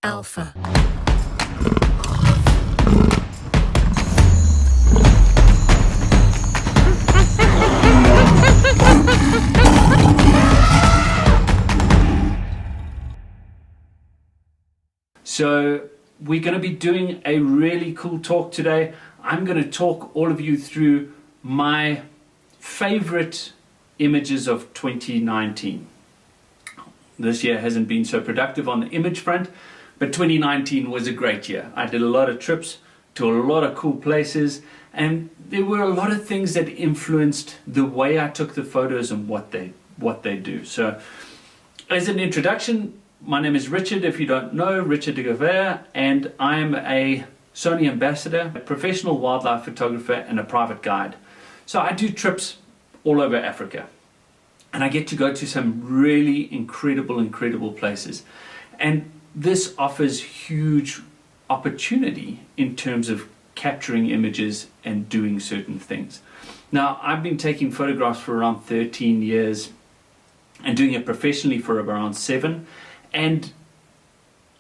Alpha. So we're going to be doing a really cool talk today. I'm going to talk all of you through my favorite images of 2019. This year hasn't been so productive on the image front, but 2019 was a great year. I did a lot of trips to a lot of cool places, and there were a lot of things that influenced the way I took the photos and what they do. So as an introduction, my name is Richard, if you don't know, Richard de Gouveia, and I'm a Sony ambassador, a professional wildlife photographer, and a private guide. So I do trips all over Africa, and I get to go to some really incredible places. And this offers huge opportunity in terms of capturing images and doing certain things. Now, I've been taking photographs for around 13 years and doing it professionally for around 7. And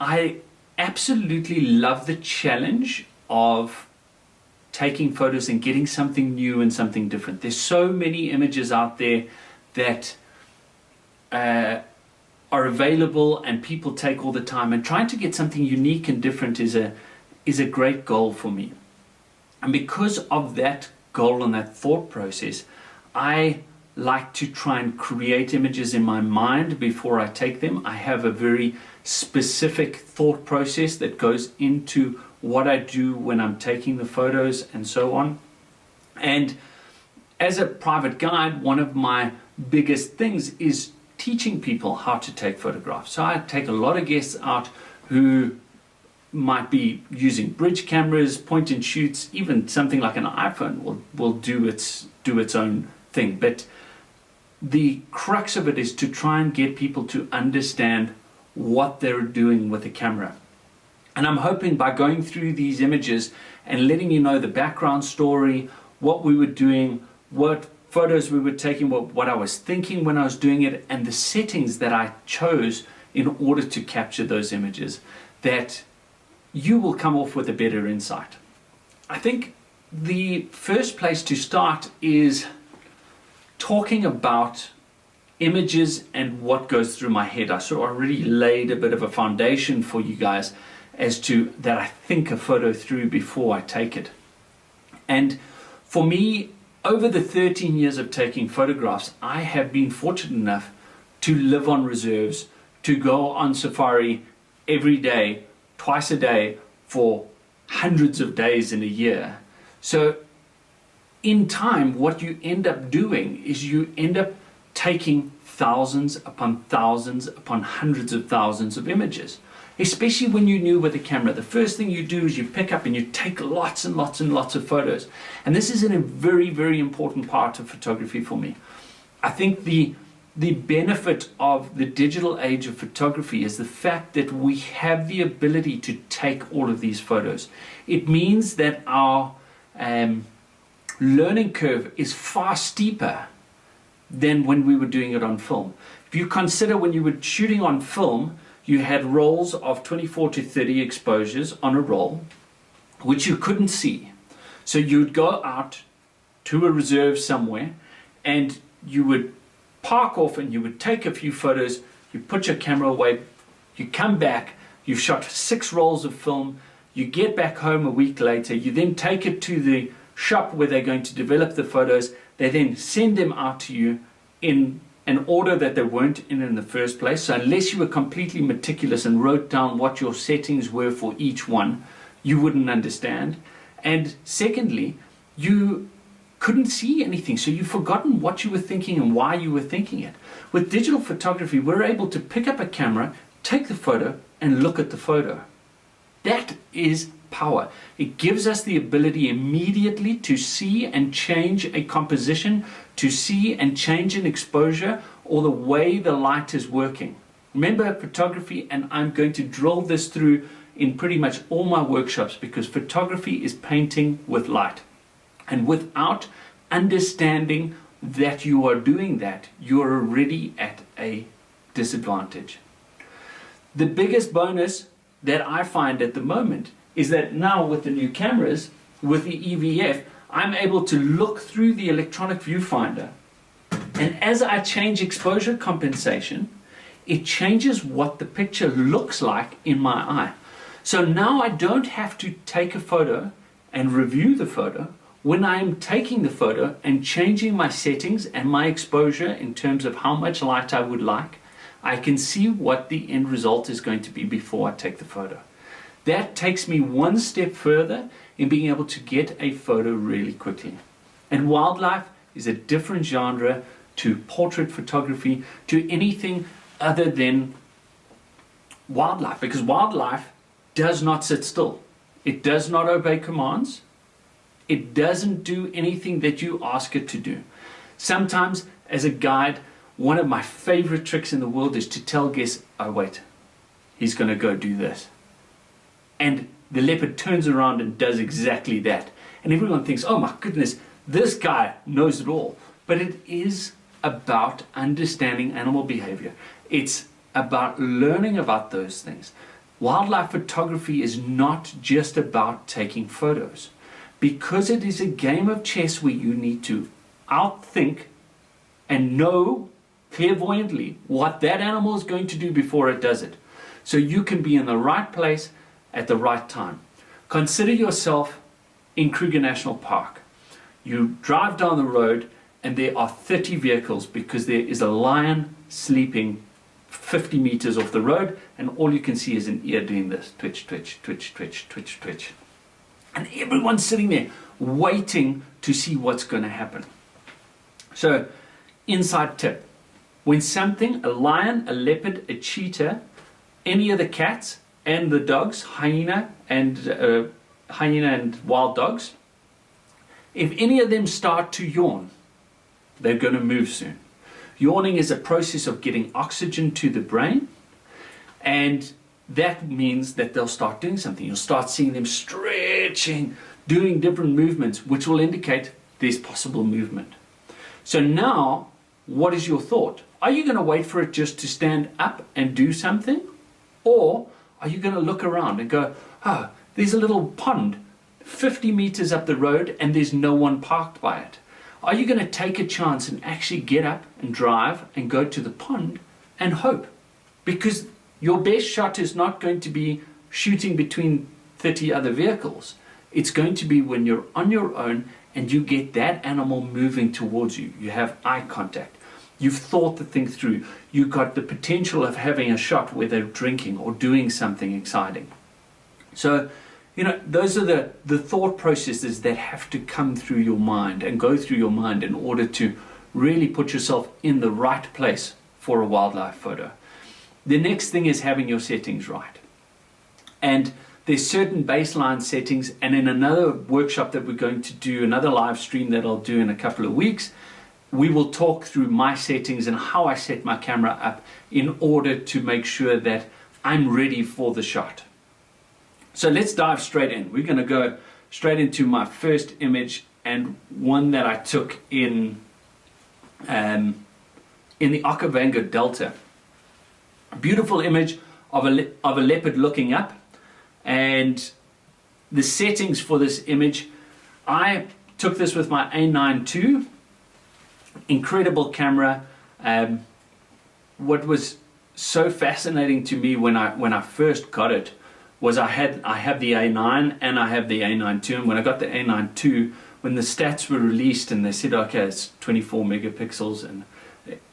I absolutely love the challenge of taking photos and getting something new and something different. There's so many images out there that are available and people take all the time, and trying to get something unique and different is a great goal for me. And because of that goal and that thought process, I like to try and create images in my mind before I take them. I have a very specific thought process that goes into what I do when I'm taking the photos and so on. And as a private guide, one of my biggest things is teaching people how to take photographs. So I take a lot of guests out who might be using bridge cameras, point and shoots, even something like an iPhone will do its own thing. But the crux of it is to try and get people to understand what they're doing with the camera. And I'm hoping by going through these images and letting you know the background story, what we were doing, what photos we were taking, what I was thinking when I was doing it, and the settings that I chose in order to capture those images, that you will come off with a better insight. I think the first place to start is talking about images and what goes through my head. I sort of already laid a bit of a foundation for you guys as to that I think a photo through before I take it. And for me, over the 13 years of taking photographs, I have been fortunate enough to live on reserves, to go on safari every day, twice a day, for hundreds of days in a year. So in time, what you end up doing is you end up taking thousands upon thousands upon hundreds of thousands of images. Especially when you're new with a camera, the first thing you do is you pick up and you take lots and lots and lots of photos. And this is a very important part of photography for me. I think the benefit of the digital age of photography is the fact that we have the ability to take all of these photos. It means that our learning curve is far steeper than when we were doing it on film. If you consider when you were shooting on film, you had rolls of 24 to 30 exposures on a roll, which you couldn't see. So you would go out to a reserve somewhere and you would park off and you would take a few photos, you put your camera away, you come back, you've shot 6 rolls of film, you get back home a week later, you then take it to the shop where they're going to develop the photos. They then send them out to you in an order that they weren't in the first place. So unless you were completely meticulous and wrote down what your settings were for each one, you wouldn't understand. And secondly, you couldn't see anything, so you've forgotten what you were thinking and why you were thinking it. With digital photography, we're able to pick up a camera, take the photo, and look at the photo. That is power. It gives us the ability immediately to see and change a composition, to see and change an exposure, or the way the light is working. Remember, photography, and I'm going to drill this through in pretty much all my workshops, because photography is painting with light. And without understanding that you are doing that, you are already at a disadvantage. The biggest bonus that I find at the moment is that now with the new cameras, with the EVF, I'm able to look through the electronic viewfinder, and as I change exposure compensation, it changes what the picture looks like in my eye. So now I don't have to take a photo and review the photo. When I am taking the photo and changing my settings and my exposure in terms of how much light I would like, I can see what the end result is going to be before I take the photo. That takes me one step further in being able to get a photo really quickly. And wildlife is a different genre to portrait photography, to anything other than wildlife, because wildlife does not sit still. It does not obey commands. It doesn't do anything that you ask it to do. Sometimes, as a guide, one of my favorite tricks in the world is to tell guests, oh wait, he's going to go do this. And the leopard turns around and does exactly that. And everyone thinks, oh my goodness, this guy knows it all. But it is about understanding animal behavior. It's about learning about those things. Wildlife photography is not just about taking photos. Because it is a game of chess where you need to outthink and know clairvoyantly what that animal is going to do before it does it. So you can be in the right place at the right time. Consider yourself in Kruger National Park. You drive down the road and there are 30 vehicles because there is a lion sleeping 50 meters off the road, and all you can see is an ear doing this. Twitch, twitch, twitch, twitch, twitch, twitch. And everyone's sitting there waiting to see what's going to happen. So, inside tip. When something, a lion, a leopard, a cheetah, any of the cats and the dogs, hyena and wild dogs, if any of them start to yawn, they're going to move soon. Yawning is a process of getting oxygen to the brain, and that means that they'll start doing something. You'll start seeing them stretching, doing different movements, which will indicate there's possible movement. So now, what is your thought? Are you going to wait for it just to stand up and do something? Or are you going to look around and go, oh, there's a little pond 50 meters up the road and there's no one parked by it? Are you going to take a chance and actually get up and drive and go to the pond and hope? Because your best shot is not going to be shooting between 30 other vehicles. It's going to be when you're on your own and you get that animal moving towards you. You have eye contact. You've thought the thing through. You've got the potential of having a shot where they're drinking or doing something exciting. So, those are the thought processes that have to come through your mind and go through your mind in order to really put yourself in the right place for a wildlife photo. The next thing is having your settings right. And there's certain baseline settings, and in another workshop that we're going to do, another live stream that I'll do in a couple of weeks, we will talk through my settings and how I set my camera up in order to make sure that I'm ready for the shot. So let's dive straight in. We're going to go straight into my first image, and one that I took in the Okavango Delta. A beautiful image of a leopard looking up, and the settings for this image, I took this with my A9 II, incredible camera. What was so fascinating to me when I first got it was I have the A9 and I have the A9 II, and when I got the A9 II, when the stats were released and they said, okay, it's 24 megapixels, and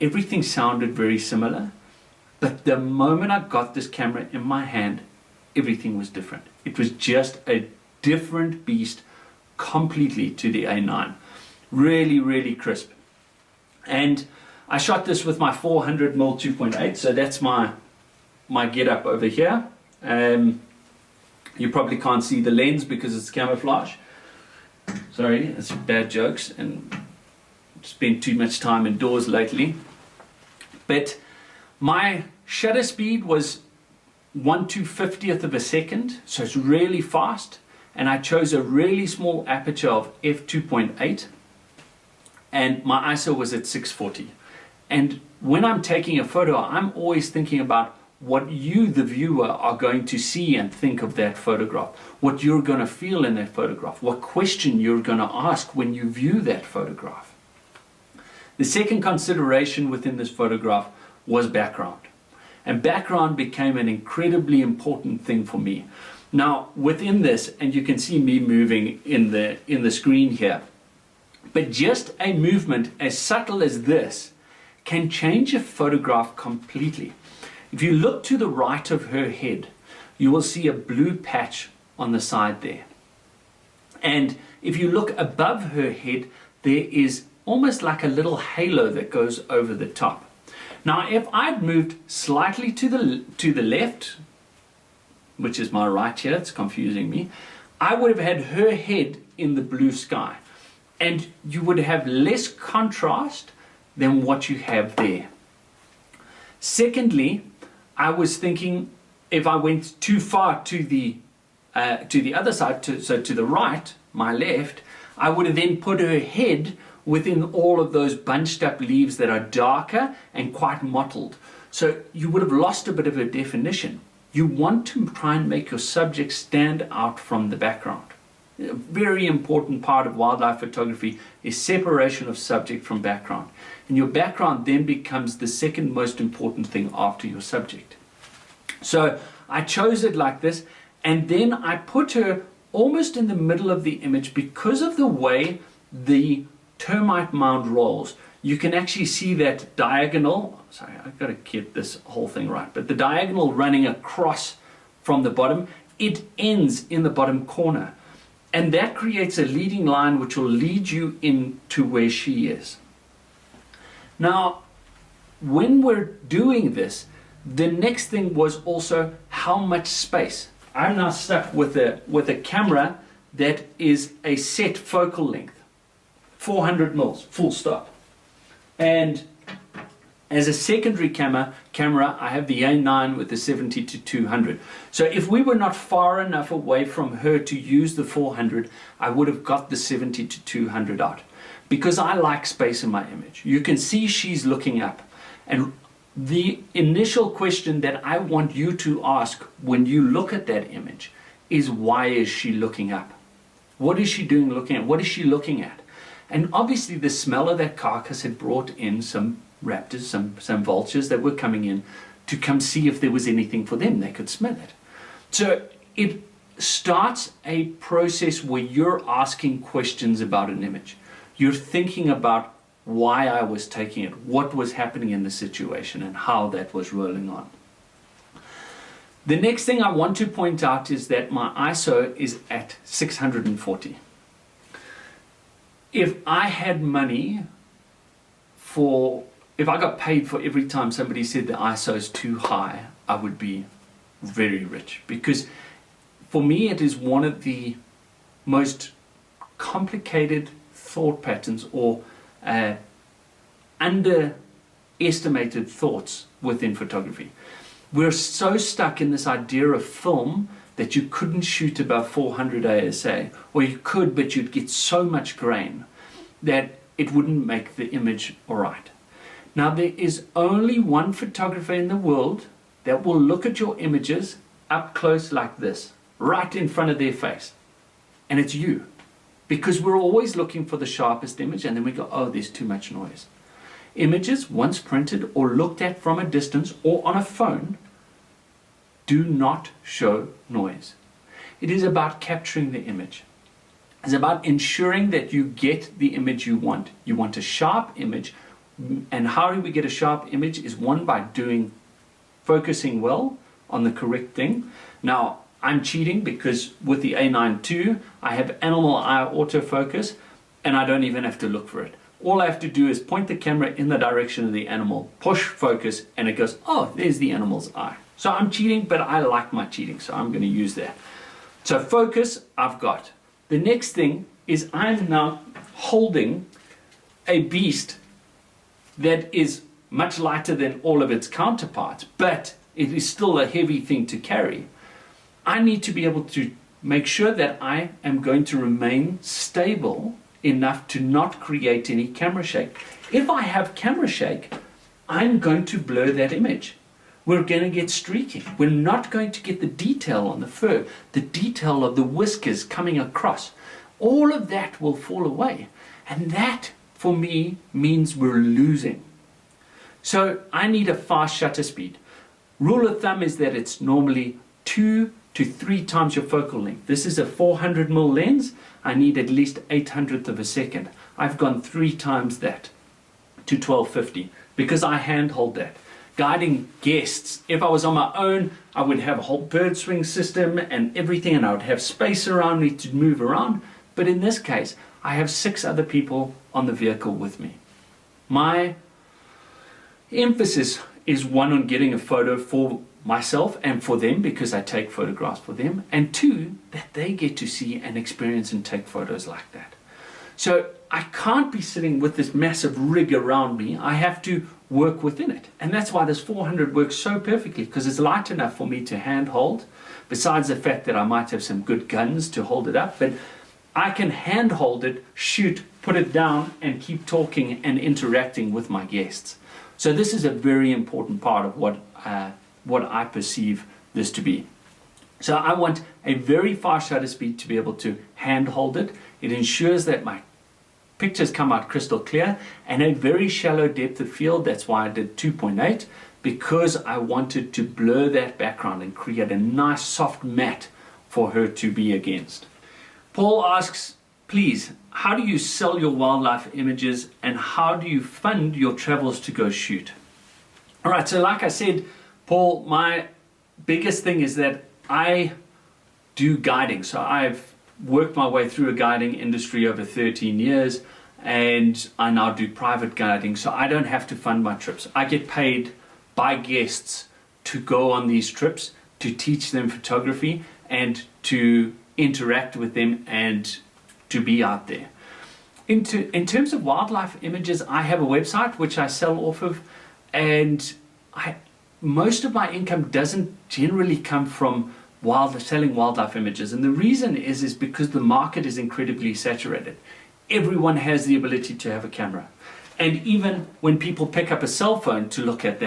everything sounded very similar. But the moment I got this camera in my hand, everything was different. It was just a different beast completely to the A9. Really, really crisp. And I shot this with my 400mm 2.8, so that's my get up over here. You probably can't see the lens because it's camouflage. Sorry, it's bad jokes, and spent too much time indoors lately. But my shutter speed was 1/250th of a second, so it's really fast. And I chose a really small aperture of f2.8, and my ISO was at 640. And when I'm taking a photo, I'm always thinking about what you, the viewer, are going to see and think of that photograph, what you're going to feel in that photograph, what question you're going to ask when you view that photograph. The second consideration within this photograph was background. And background became an incredibly important thing for me. Now, within this, and you can see me moving in the screen here, but just a movement as subtle as this can change a photograph completely. If you look to the right of her head, you will see a blue patch on the side there. And if you look above her head, there is almost like a little halo that goes over the top. Now, if I'd moved slightly to the left, which is my right here, it's confusing me, I would have had her head in the blue sky. And you would have less contrast than what you have there. Secondly, I was thinking if I went too far to the other side, so to the right, my left, I would have then put her head within all of those bunched up leaves that are darker and quite mottled. So you would have lost a bit of a definition. You want to try and make your subject stand out from the background. A very important part of wildlife photography is separation of subject from background. And your background then becomes the second most important thing after your subject. So I chose it like this, and then I put her almost in the middle of the image because of the way the termite mound rolls. You can actually see that diagonal, sorry, I've got to get this whole thing right, but the diagonal running across from the bottom, it ends in the bottom corner. And that creates a leading line which will lead you into where she is. Now, when we're doing this, the next thing was also how much space. I'm now stuck with a camera that is a set focal length, 400 mils, full stop. And as a secondary camera, I have the A9 with the 70 to 200. So if we were not far enough away from her to use the 400, I would have got the 70 to 200 out. Because I like space in my image. You can see she's looking up. And the initial question that I want you to ask when you look at that image is, why is she looking up? What is she doing looking at? What is she looking at? And obviously the smell of that carcass had brought in some raptors, some vultures that were coming in to come see if there was anything for them. They could smell it. So it starts a process where you're asking questions about an image. You're thinking about why I was taking it, what was happening in the situation, and how that was rolling on. The next thing I want to point out is that my ISO is at 640. If I had money if I got paid for every time somebody said the ISO is too high, I would be very rich. Because for me, it is one of the most complicated thought patterns or underestimated thoughts within photography. We're so stuck in this idea of film that you couldn't shoot above 400 ASA, or you could, but you'd get so much grain that it wouldn't make the image all right. Now, there is only one photographer in the world that will look at your images up close like this, right in front of their face, and it's you. Because we're always looking for the sharpest image, and then we go, oh, there's too much noise. Images, once printed or looked at from a distance or on a phone, do not show noise. It is about capturing the image. It's about ensuring that you get the image you want. You want a sharp image, and how do we get a sharp image is one, by focusing well on the correct thing. Now, I'm cheating because with the A9 II, I have animal eye autofocus, and I don't even have to look for it. All I have to do is point the camera in the direction of the animal, push focus, and it goes, oh, there's the animal's eye. So I'm cheating, but I like my cheating, so I'm going to use that. So focus, I've got. The next thing is I'm now holding a beast that is much lighter than all of its counterparts, but it is still a heavy thing to carry. I need to be able to make sure that I am going to remain stable enough to not create any camera shake. If I have camera shake, I'm going to blur that image. we're going to get streaking. We're not going to get the detail on the fur, the detail of the whiskers coming across. All of that will fall away. And that, for me, means we're losing. So I need a fast shutter speed. Rule of thumb is that it's normally 2 to 3 times your focal length. This is a 400mm lens. I need at least 800th of a second. I've gone 3 times that to 1250 because I handhold that. Guiding guests, if I was on my own, I would have a whole bird swing system and everything, and I would have space around me to move around. But in this case, I have 6 other people on the vehicle with me. My emphasis is 1 on getting a photo for myself and for them because I take photographs for them, and 2, that they get to see and experience and take photos like that. So I can't be sitting with this massive rig around me. I have to work within it. And that's why this 400 works so perfectly, because it's light enough for me to handhold, besides the fact that I might have some good guns to hold it up. But I can handhold it, shoot, put it down, and keep talking and interacting with my guests. So this is a very important part of what I perceive this to be. So I want a very fast shutter speed to be able to handhold it. It ensures that my pictures come out crystal clear, and a very shallow depth of field. That's why I did 2.8, because I wanted to blur that background and create a nice soft matte for her to be against. Paul asks, please, how do you sell your wildlife images and how do you fund your travels to go shoot? All right, so like I said, Paul, my biggest thing is that I do guiding. So I've worked my way through a guiding industry over 13 years, and I now do private guiding, so I don't have to fund my trips. I get paid by guests to go on these trips, to teach them photography and to interact with them and to be out there. In terms of wildlife images, I have a website which I sell off of, and most of my income doesn't generally come from selling wildlife images, and the reason is because the market is incredibly saturated. Everyone has the ability to have a camera, and even when people pick up a cell phone to look at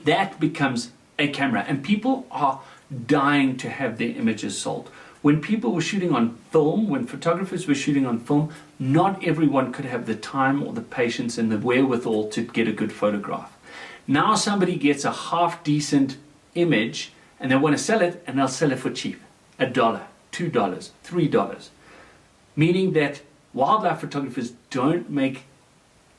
that becomes a camera, and people are dying to have their images sold. When people were shooting on film, when photographers were shooting on film, not everyone could have the time or the patience and the wherewithal to get a good photograph. Now somebody gets a half decent image and they want to sell it, and they'll sell it for cheap. $1, $2, $3. Meaning that wildlife photographers don't make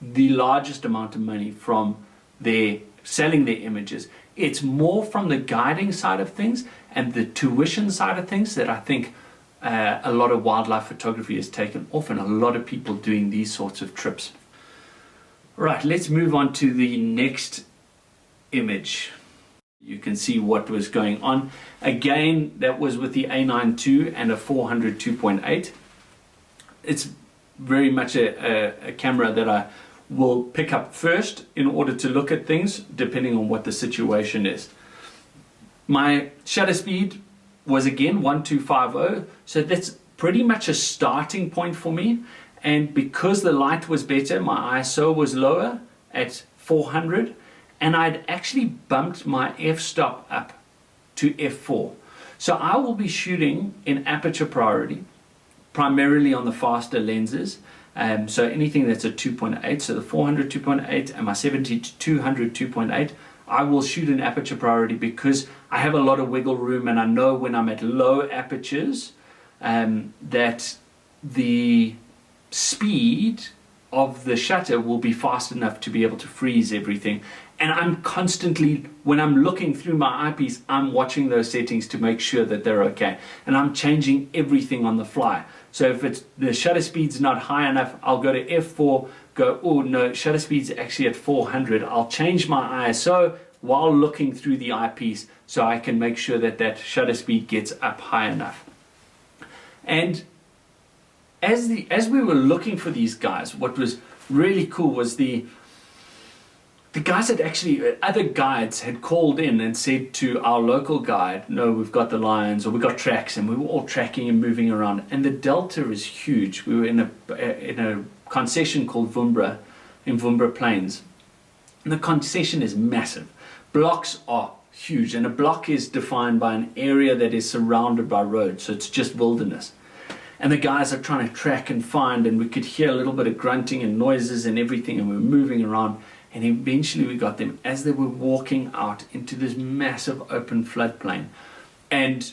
the largest amount of money from their selling their images. It's more from the guiding side of things and the tuition side of things that I think a lot of wildlife photography has taken off, and a lot of people doing these sorts of trips. Right, let's move on to the next image. You can see what was going on. Again, that was with the A9 II and a 400 2.8. It's very much a camera that I will pick up first in order to look at things depending on what the situation is. My shutter speed was again 1250, so that's pretty much a starting point for me. And because the light was better, my ISO was lower at 400, and I'd actually bumped my f-stop up to f4. So I will be shooting in aperture priority, primarily on the faster lenses. So anything that's a 2.8, so the 400 2.8 and my 70 to 200 2.8, I will shoot in aperture priority because I have a lot of wiggle room, and I know when I'm at low apertures that the speed of the shutter will be fast enough to be able to freeze everything. And I'm constantly, when I'm looking through my eyepiece, I'm watching those settings to make sure that they're okay, and I'm changing everything on the fly. So if the shutter speed's not high enough, I'll go to f4, go, oh no, shutter speed's actually at 400. I'll change my ISO while looking through the eyepiece so I can make sure that that shutter speed gets up high enough. And as we were looking for these guys, what was really cool was the guys that actually, other guides had called in and said to our local guide, no, we've got the lions, or we've got tracks, and we were all tracking and moving around. And the delta is huge. We were in a concession called Vumbra, in Vumbra Plains. And the concession is massive. Blocks are huge, and a block is defined by an area that is surrounded by roads, so it's just wilderness. And the guys are trying to track and find, and we could hear a little bit of grunting and noises and everything, and we were moving around, and eventually we got them as they were walking out into this massive open floodplain. And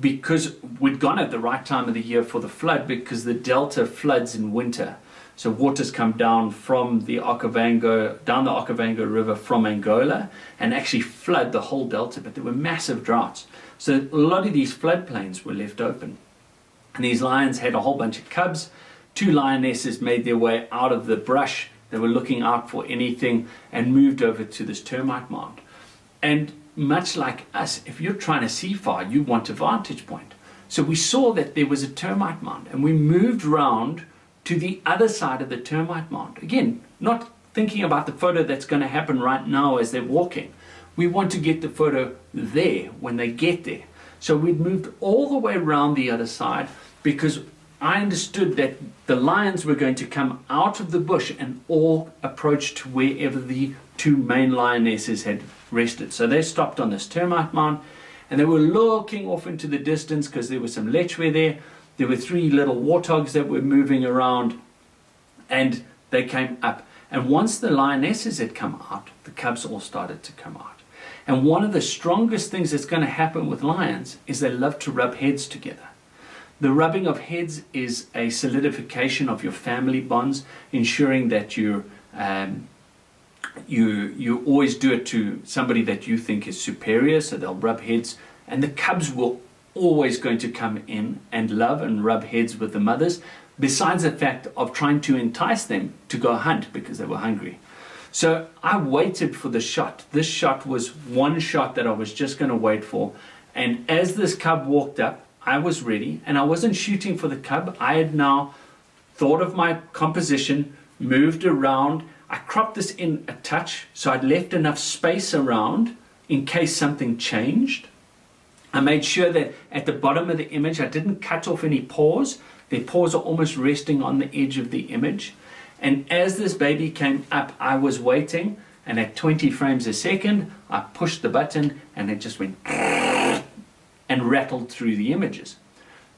because we'd gone at the right time of the year for the flood, because the delta floods in winter, so waters come down from the Okavango, down the Okavango River from Angola, and actually flood the whole delta, but there were massive droughts. So a lot of these floodplains were left open. And these lions had a whole bunch of cubs. 2 lionesses made their way out of the brush. They were looking out for anything and moved over to this termite mound. And much like us, if you're trying to see far, you want a vantage point. So we saw that there was a termite mound, and we moved round to the other side of the termite mound. Again, not thinking about the photo that's going to happen right now as they're walking. We want to get the photo there when they get there. So we'd moved all the way around the other side, because I understood that the lions were going to come out of the bush and all approach to wherever the 2 main lionesses had rested. So they stopped on this termite mound, and they were looking off into the distance because there was some lechwe there. There were 3 little warthogs that were moving around, and they came up. And once the lionesses had come out, the cubs all started to come out. And one of the strongest things that's going to happen with lions is they love to rub heads together. The rubbing of heads is a solidification of your family bonds, ensuring that you always do it to somebody that you think is superior, so they'll rub heads. And the cubs will always going to come in and love and rub heads with the mothers, besides the fact of trying to entice them to go hunt because they were hungry. So I waited for the shot. This shot was one shot that I was just going to wait for. And as this cub walked up, I was ready, and I wasn't shooting for the cub. I had now thought of my composition, moved around. I cropped this in a touch, so I'd left enough space around in case something changed. I made sure that at the bottom of the image, I didn't cut off any paws. Their paws are almost resting on the edge of the image. And as this baby came up, I was waiting, and at 20 frames a second, I pushed the button, and it just went and rattled through the images.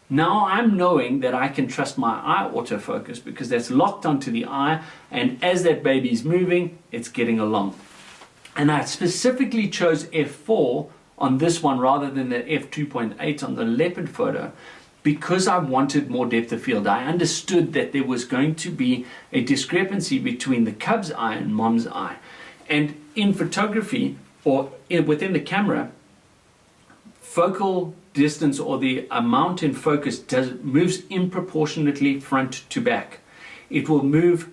Now I'm knowing that I can trust my eye autofocus because that's locked onto the eye, and as that baby's moving, it's getting along. And I specifically chose f4 on this one rather than the f2.8 on the leopard photo because I wanted more depth of field. I understood that there was going to be a discrepancy between the cub's eye and mom's eye. And in photography, or within the camera, focal distance, or the amount in focus, moves improportionately front to back. It will move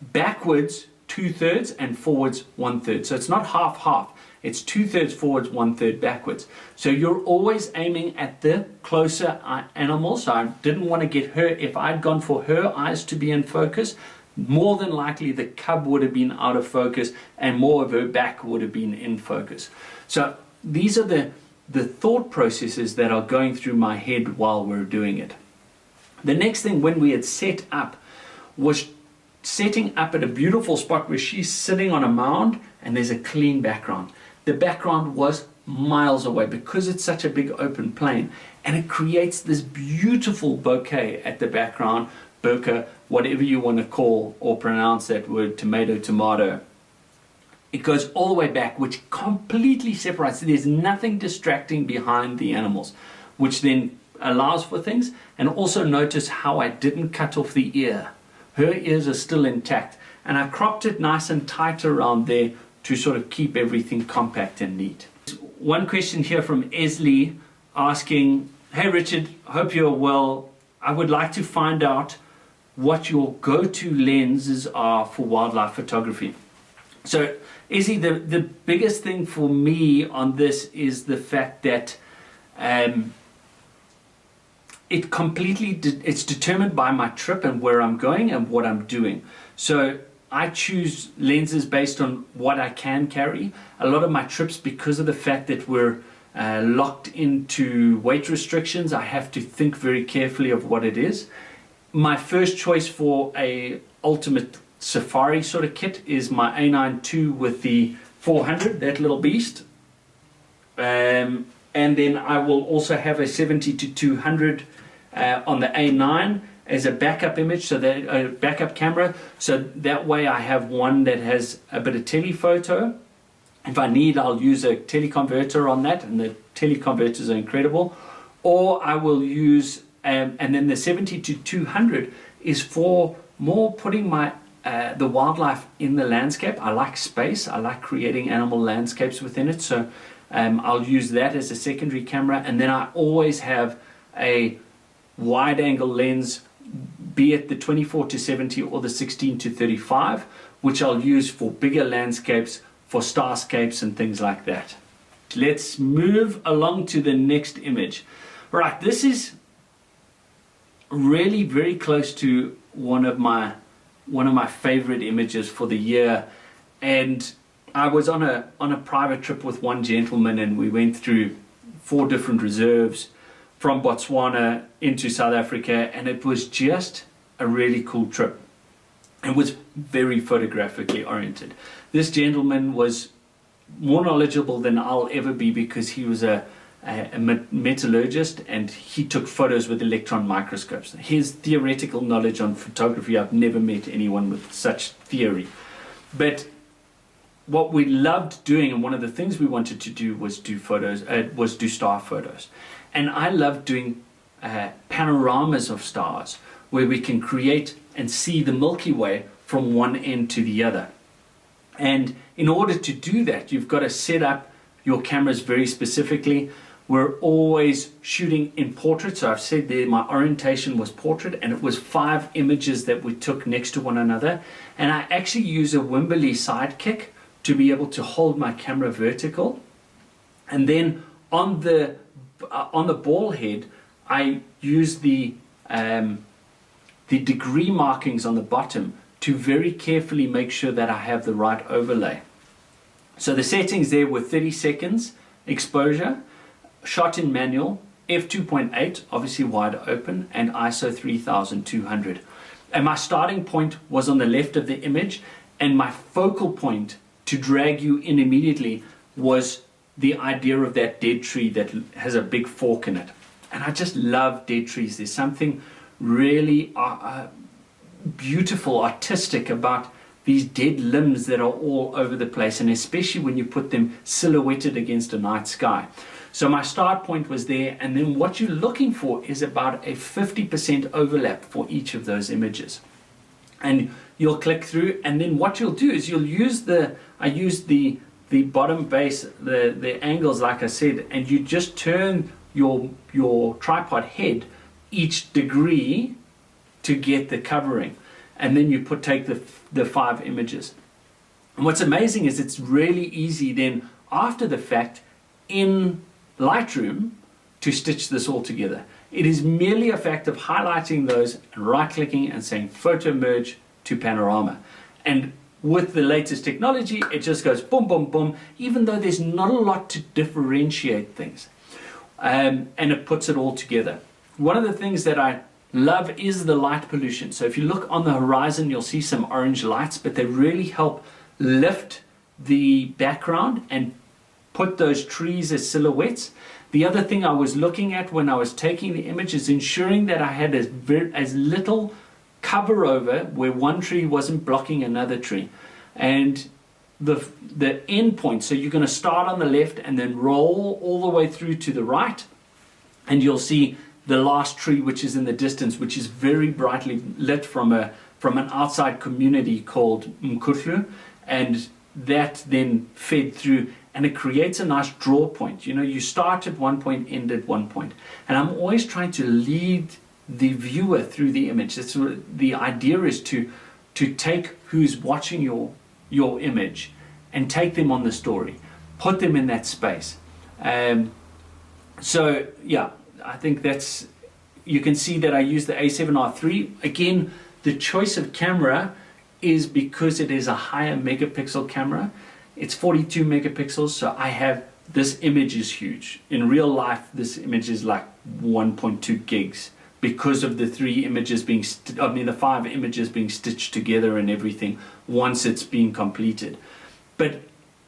backwards 2/3 and forwards 1/3. So it's not half-half. It's 2/3 forwards, 1/3 backwards. So you're always aiming at the closer animal. So I didn't want to get her. If I'd gone for her eyes to be in focus, more than likely the cub would have been out of focus and more of her back would have been in focus. So these are the thought processes that are going through my head while we're doing it. The next thing, when we had set up, was setting up at a beautiful spot where she's sitting on a mound and there's a clean background. The background was miles away because it's such a big open plain, and it creates this beautiful bouquet at the background, bokeh, whatever you want to call or pronounce that word, tomato. It goes all the way back, which completely separates. There's nothing distracting behind the animals, which then allows for things. And also notice how I didn't cut off the ear. Her ears are still intact. And I cropped it nice and tight around there to sort of keep everything compact and neat. One question here from Esley asking, "Hey Richard, hope you're well. I would like to find out what your go-to lenses are for wildlife photography." So Izzy, the biggest thing for me on this is the fact that it's determined by my trip and where I'm going and what I'm doing. So I choose lenses based on what I can carry. A lot of my trips, because of the fact that we're locked into weight restrictions, I have to think very carefully of what it is. My first choice for a ultimate safari sort of kit is my A9 II with the 400, that little beast. And then I will also have a 70-200 on the A9 as a backup image, so that a backup camera. So that way I have one that has a bit of telephoto. If I need, I'll use a teleconverter on that, and the teleconverters are incredible. Or I will use, and then the 70-200 is for more putting my the wildlife in the landscape. I like space. I like creating animal landscapes within it. So I'll use that as a secondary camera. And then I always have a wide angle lens, be it the 24-70 or the 16-35, which I'll use for bigger landscapes, for starscapes and things like that. Let's move along to the next image. Right, this is really very close to one of my favorite images for the year. And I was on a private trip with one gentleman, and we went through 4 different reserves from Botswana into South Africa, and it was just a really cool trip. It was very photographically oriented. This gentleman was more knowledgeable than I'll ever be, because he was a metallurgist, and he took photos with electron microscopes. His theoretical knowledge on photography, I've never met anyone with such theory. But what we loved doing, and one of the things we wanted to do, was do star photos. And I love doing panoramas of stars, where we can create and see the Milky Way from one end to the other. And in order to do that, you've got to set up your cameras very specifically. We're always shooting in portrait. So I've said there my orientation was portrait, and it was 5 images that we took next to one another. And I actually use a Wimberley sidekick to be able to hold my camera vertical. And then on the ball head, I use the degree markings on the bottom to very carefully make sure that I have the right overlay. So the settings there were 30 seconds exposure, shot in manual, f2.8, obviously wide open, and ISO 3200. And my starting point was on the left of the image, and my focal point to drag you in immediately was the idea of that dead tree that has a big fork in it. And I just love dead trees. There's something really beautiful, artistic about these dead limbs that are all over the place, and especially when you put them silhouetted against a night sky. So my start point was there, and then what you're looking for is about a 50% overlap for each of those images. And you'll click through, and then what you'll do is you'll use I used the bottom base, the angles like I said, and you just turn your tripod head each degree to get the covering, and then you take the 5 images. And what's amazing is it's really easy then after the fact in Lightroom to stitch this all together. It is merely a fact of highlighting those and right-clicking and saying photo merge to panorama. And with the latest technology, it just goes boom, boom, boom, even though there's not a lot to differentiate things. And it puts it all together. One of the things that I love is the light pollution. So if you look on the horizon, you'll see some orange lights, but they really help lift the background and put those trees as silhouettes. The other thing I was looking at when I was taking the image is ensuring that I had as little cover over where one tree wasn't blocking another tree. And the end point, so you're going to start on the left and then roll all the way through to the right, and you'll see the last tree, which is in the distance, which is very brightly lit from an outside community called Mkutlu, and that then fed through, and it creates a nice draw point. You know, you start at one point, end at one point. And I'm always trying to lead the viewer through the image. That's what the idea is, to take who's watching your image and take them on the story, put them in that space. So yeah, I think that's, you can see that I use the A7R III. Again, the choice of camera is because it is a higher megapixel camera. It's 42 megapixels, so I have, this image is huge. In real life, this image is like 1.2 gigs because of the 5 images being stitched together and everything once it's been completed. But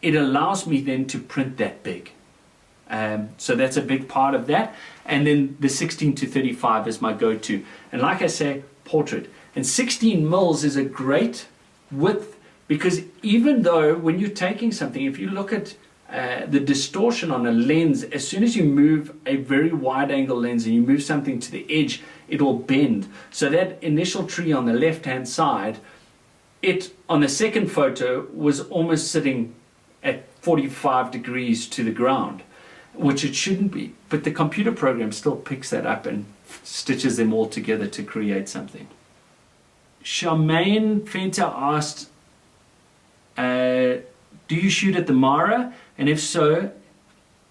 it allows me then to print that big. So that's a big part of that. And then the 16 to 35 is my go-to. And like I say, portrait. And 16 mils is a great width, because even though when you're taking something, if you look at the distortion on a lens, as soon as you move a very wide angle lens and you move something to the edge, it will bend. So that initial tree on the left hand side, it on the second photo was almost sitting at 45 degrees to the ground, which it shouldn't be. But the computer program still picks that up and stitches them all together to create something. Charmaine Fenter asked, do you shoot at the Mara? And if so,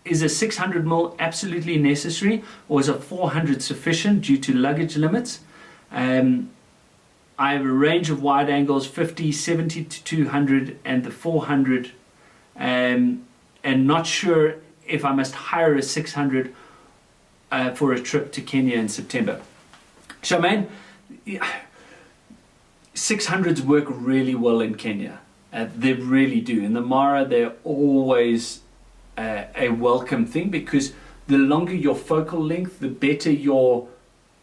is a 600mm absolutely necessary, or is a 400 sufficient due to luggage limits? I have a range of wide angles, 50, 70 to 200, and the 400, and not sure if I must hire a 600 for a trip to Kenya in September. Charmaine, 600s work really well in Kenya. They really do. In the Mara, they're always a welcome thing, because the longer your focal length, the better your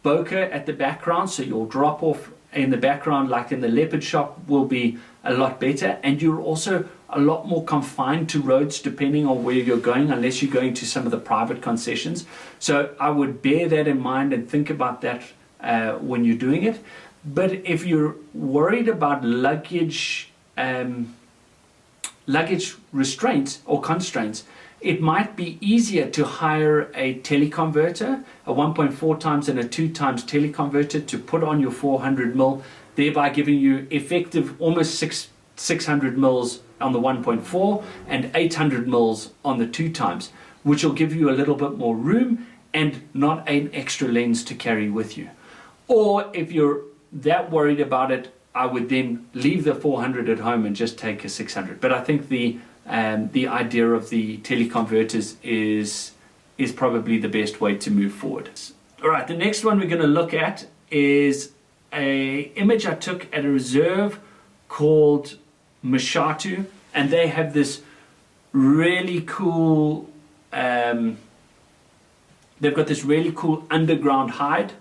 bokeh at the background. So your drop off in the background, like in the leopard shop, will be a lot better. And you're also a lot more confined to roads depending on where you're going, unless you're going to some of the private concessions. So I would bear that in mind and think about that when you're doing it. But if you're worried about luggage restraints or constraints, it might be easier to hire a teleconverter, a 1.4 times and a 2 times teleconverter, to put on your 400mm, thereby giving you effective almost 600 mils on the 1.4 and 800 mils on the 2 times, which will give you a little bit more room and not an extra lens to carry with you. Or if you're that worried about it, I would then leave the 400 at home and just take a 600. But I think the idea of the teleconverters is probably the best way to move forward. All right, the next one we're going to look at is a image I took at a reserve called Mashatu, and they have this really cool, they've got this really cool underground hide,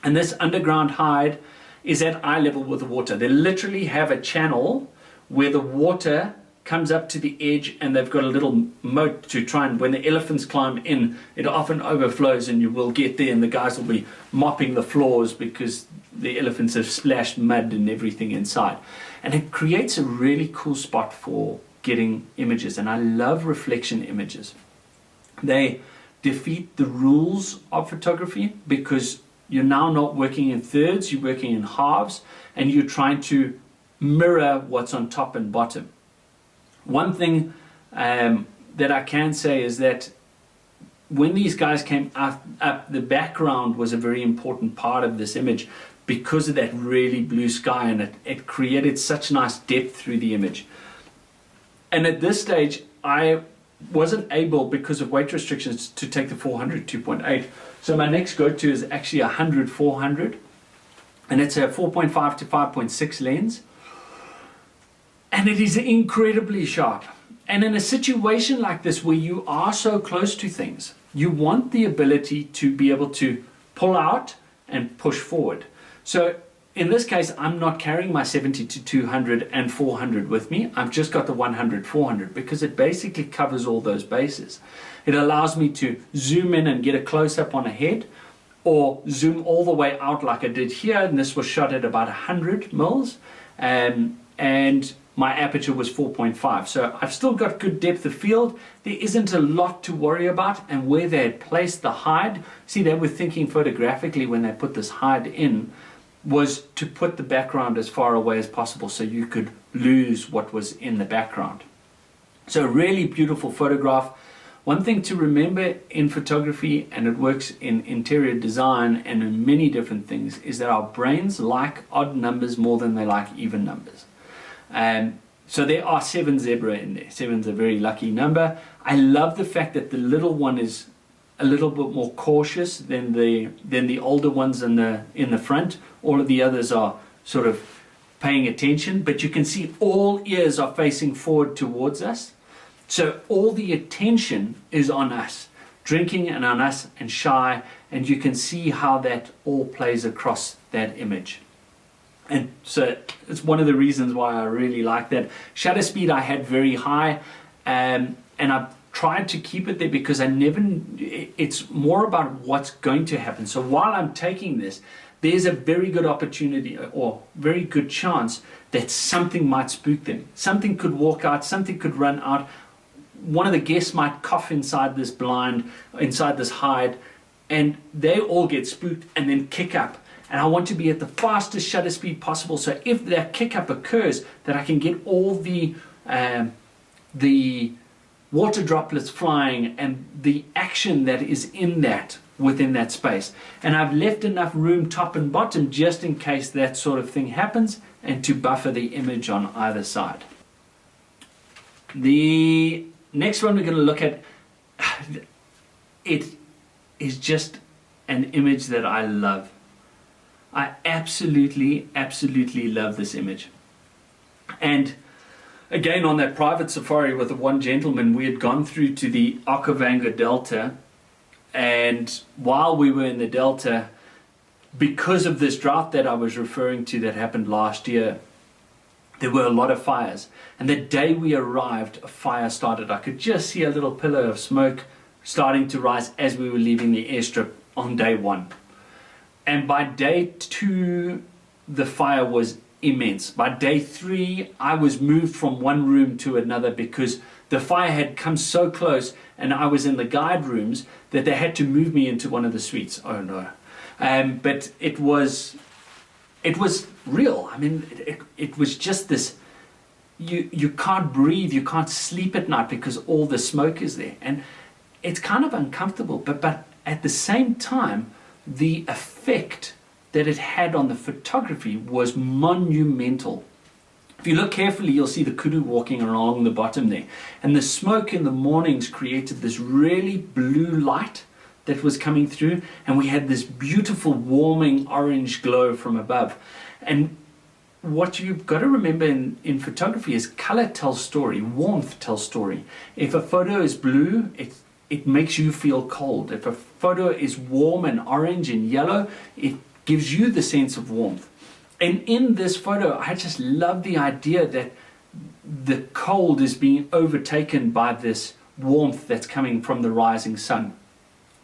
and this underground hide is at eye level with the water. They literally have a channel where the water comes up to the edge, and they've got a little moat to try, and when the elephants climb in, it often overflows and you will get there and the guys will be mopping the floors because the elephants have splashed mud and everything inside. And it creates a really cool spot for getting images, and I love reflection images. They defeat the rules of photography, because you're now not working in thirds, you're working in halves, and you're trying to mirror what's on top and bottom. One thing that I can say is that when these guys came up, the background was a very important part of this image, because of that really blue sky, and it created such nice depth through the image. And at this stage, I wasn't able, because of weight restrictions, to take the 400 2.8. So my next go-to is actually a 100-400, and it's a 4.5 to 5.6 lens. And it is incredibly sharp. And in a situation like this, where you are so close to things, you want the ability to be able to pull out and push forward. So in this case, I'm not carrying my 70 to 200 and 400 with me. I've just got the 100-400, because it basically covers all those bases. It allows me to zoom in and get a close-up on a head, or zoom all the way out like I did here, and this was shot at about 100 mils. And my aperture was 4.5, so I've still got good depth of field. There isn't a lot to worry about. And where they had placed the hide, see, they were thinking photographically when they put this hide in, was to put the background as far away as possible so you could lose what was in the background. So really beautiful photograph. One thing to remember in photography, and it works in interior design and in many different things, is that our brains like odd numbers more than they like even numbers. So there are 7 zebra in there. 7's a very lucky number. I love the fact that the little one is a little bit more cautious than the older ones in the front. All of the others are sort of paying attention, but you can see all ears are facing forward towards us. So all the attention is on us, drinking and on us and shy, and you can see how that all plays across that image. And so it's one of the reasons why I really like that. Shutter speed I had very high, and I've tried to keep it there because it's more about what's going to happen. So while I'm taking this, there's a very good opportunity or very good chance that something might spook them. Something could walk out, something could run out. One of the guests might cough inside this blind, inside this hide, and they all get spooked and then kick up. And I want to be at the fastest shutter speed possible, so if that kick up occurs, that I can get all the water droplets flying and the action that is in that within that space. And I've left enough room top and bottom just in case that sort of thing happens, and to buffer the image on either side. The next one we're going to look at, it is just an image that I love. I absolutely love this image. And again, on that private safari with the one gentleman, we had gone through to the Okavango Delta, and while we were in the Delta, because of this drought that I was referring to that happened last year, there were a lot of fires. And the day we arrived, a fire started. I could just see a little pillar of smoke starting to rise as we were leaving the airstrip on day one. And by day 2, the fire was immense. By day 3, I was moved from one room to another because the fire had come so close, and I was in the guide rooms that they had to move me into one of the suites. Oh no. But it was real. I mean, it was just this, you can't breathe, you can't sleep at night because all the smoke is there. And it's kind of uncomfortable, but at the same time, the effect that it had on the photography was monumental. If you look carefully, you'll see the kudu walking along the bottom there. And the smoke in the mornings created this really blue light that was coming through, and we had this beautiful warming orange glow from above. And what you've got to remember in photography is color tells story, warmth tells story. If a photo is blue, it makes you feel cold. If a photo is warm and orange and yellow, it gives you the sense of warmth. And in this photo, I just love the idea that the cold is being overtaken by this warmth that's coming from the rising sun.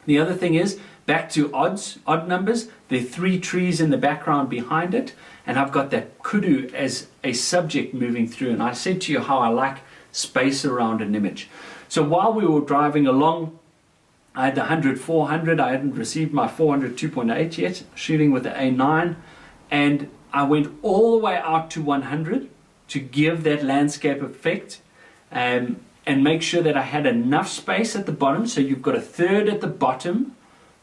The other thing is, back to odd numbers, there are 3 trees in the background behind it, and I've got that kudu as a subject moving through. And I said to you how I like space around an image. So while we were driving along, I had the 100-400, I hadn't received my 400 2.8 yet, shooting with the A9, and I went all the way out to 100 to give that landscape effect, and make sure that I had enough space at the bottom. So you've got 1/3 at the bottom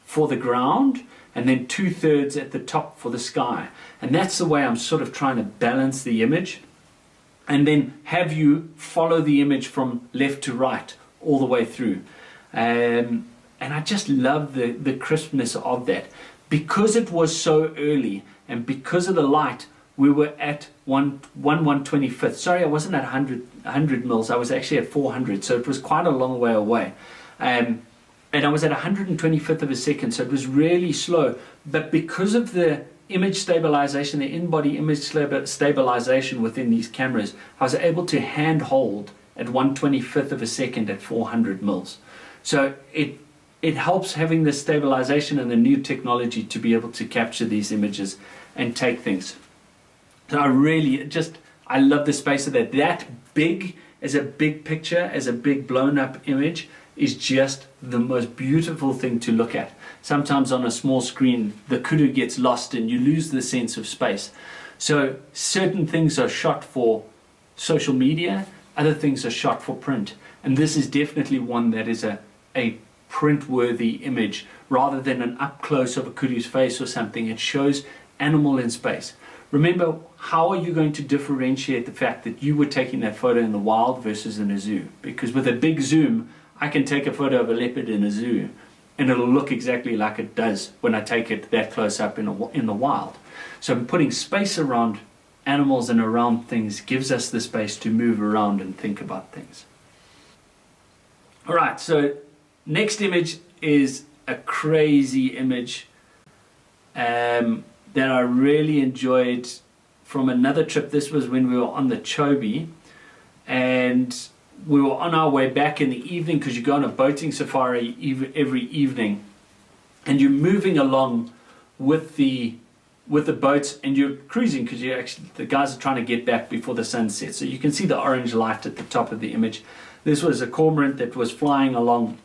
for the ground, and then 2/3 at the top for the sky. And that's the way I'm sort of trying to balance the image, and then have you follow the image from left to right all the way through. And I just love the crispness of that. Because it was so early, and because of the light, we were at 1/125th. Sorry, I wasn't at 100 mils. I was actually at 400, so it was quite a long way away. And I was at 125th of a second, so it was really slow. But because of the image stabilization, the in-body image stabilization within these cameras, I was able to handhold at 1/25th of a second at 400 mils. So it helps having the stabilization and the new technology to be able to capture these images and take things. So I love the space of that. That big, as a big picture, as a big blown up image, is just the most beautiful thing to look at. Sometimes on a small screen, the kudu gets lost and you lose the sense of space. So certain things are shot for social media, other things are shot for print. And this is definitely one that is a print-worthy image. Rather than an up-close of a kudu's face or something, it shows animal in space. Remember, how are you going to differentiate the fact that you were taking that photo in the wild versus in a zoo? Because with a big zoom, I can take a photo of a leopard in a zoo, and it'll look exactly like it does when I take it that close up in the wild. So I'm putting space around animals and around things gives us the space to move around and think about things. All right, so next image is a crazy image that I really enjoyed from another trip. This was when we were on the Chobe, and we were on our way back in the evening, because you go on a boating safari every evening, and you're moving along with the boats, and you're cruising because the guys are trying to get back before the sun sets. So you can see the orange light at the top of the image. This was a cormorant that was flying along,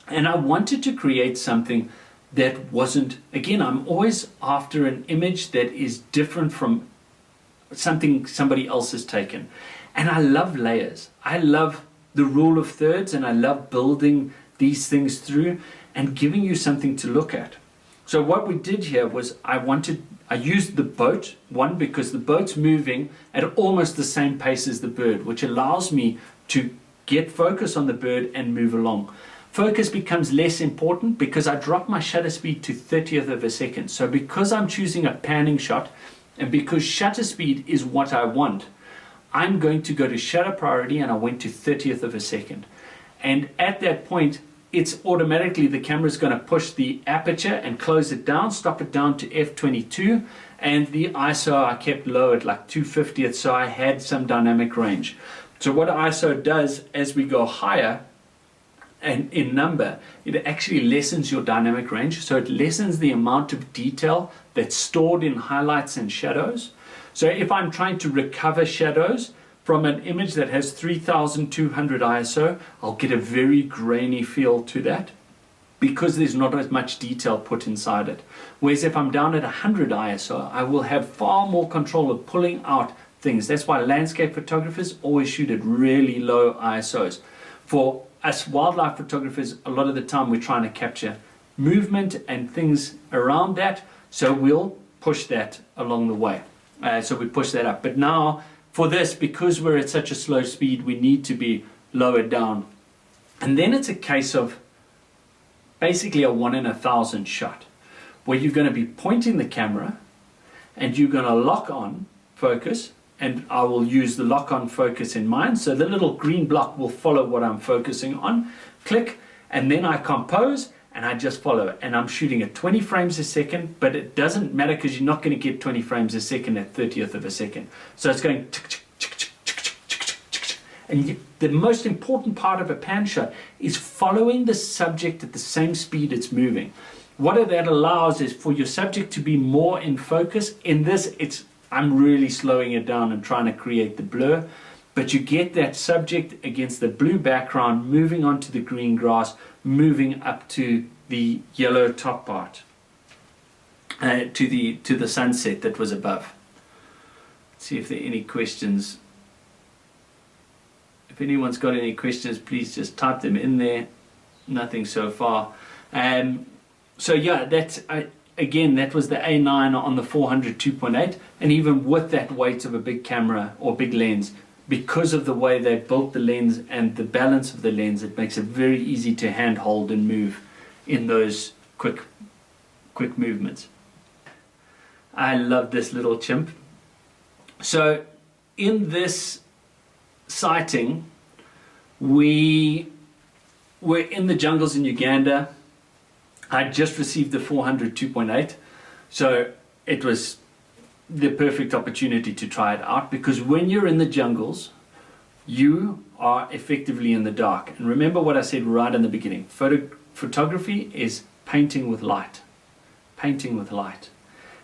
and I wanted to create something that wasn't, again, I'm always after an image that is different from something somebody else has taken. And I love layers. I love the rule of thirds, and I love building these things through and giving you something to look at. So what we did here was I used the boat, one, because the boat's moving at almost the same pace as the bird, which allows me to get focus on the bird and move along. Focus becomes less important because I drop my shutter speed to 30th of a second. So because I'm choosing a panning shot, and because shutter speed is what I want, I'm going to go to shutter priority, and I went to 30th of a second. And at that point, it's automatically, the camera's going to push the aperture and close it down, stop it down to f22, and the ISO I kept low at like 250th, so I had some dynamic range. So what ISO does as we go higher, and in number, it actually lessens your dynamic range. So it lessens the amount of detail that's stored in highlights and shadows. So if I'm trying to recover shadows from an image that has 3200 ISO, I'll get a very grainy feel to that because there's not as much detail put inside it. Whereas if I'm down at 100 ISO, I will have far more control of pulling out things. That's why landscape photographers always shoot at really low ISOs. For us wildlife photographers, a lot of the time we're trying to capture movement and things around that, so we'll push that along the way. So we push that up. But now for this, because we're at such a slow speed, we need to be lowered down. And then it's a case of basically a 1 in 1,000 shot, where you're going to be pointing the camera and you're going to lock on focus, and I will use the lock on focus in mind. So the little green block will follow what I'm focusing on. Click, and then I compose, and I just follow it. And I'm shooting at 20 frames a second, but it doesn't matter because you're not going to get 20 frames a second at 30th of a second. So it's going and the most important part of a pan shot is following the subject at the same speed it's moving. What that allows is for your subject to be more in focus. In this, I'm really slowing it down and trying to create the blur, but you get that subject against the blue background, moving onto the green grass, moving up to the yellow top part, to the sunset that was above. Let's see if there are any questions. If anyone's got any questions, please just type them in there. Nothing so far. So yeah, that's again, that was the A9 on the 400 2.8, and even with that weight of a big camera or big lens, because of the way they built the lens and the balance of the lens, it makes it very easy to handhold and move in those quick movements. I love this little chimp. So in this sighting, we were in the jungles in Uganda. I just received the 400 2.8, so it was the perfect opportunity to try it out, because when you're in the jungles, you are effectively in the dark. And remember what I said right in the beginning, photography is painting with light. Painting with light.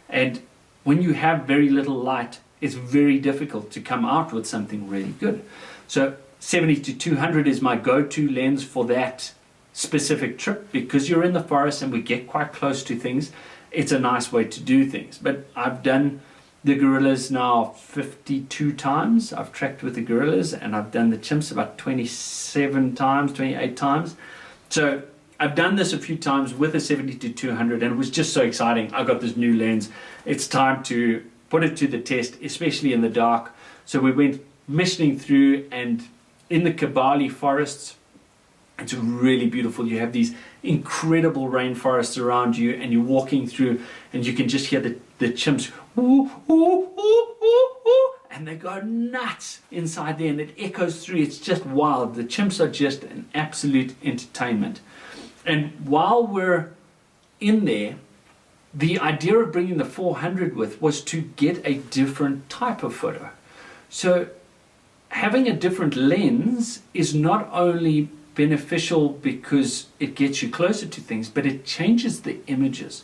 And when you have very little light, it's very difficult to come out with something really good. So 70-200 is my go-to lens for that specific trip, because you're in the forest and we get quite close to things. It's a nice way to do things. But I've done the gorillas now 52 times. I've tracked with the gorillas, and I've done the chimps about 27 times, 28 times. So I've done this a few times with a 70-200, and it was just so exciting. I got this new lens. It's time to put it to the test, especially in the dark. So we went missioning through, and in the Kabali forests, it's really beautiful. You have these incredible rainforests around you, and you're walking through, and you can just hear the chimps. Ooh, ooh, ooh, ooh, and they go nuts inside there, and it echoes through. It's just wild. The chimps are just an absolute entertainment. And while we're in there, the idea of bringing the 400 with was to get a different type of photo. So having a different lens is not only beneficial because it gets you closer to things, but it changes the images.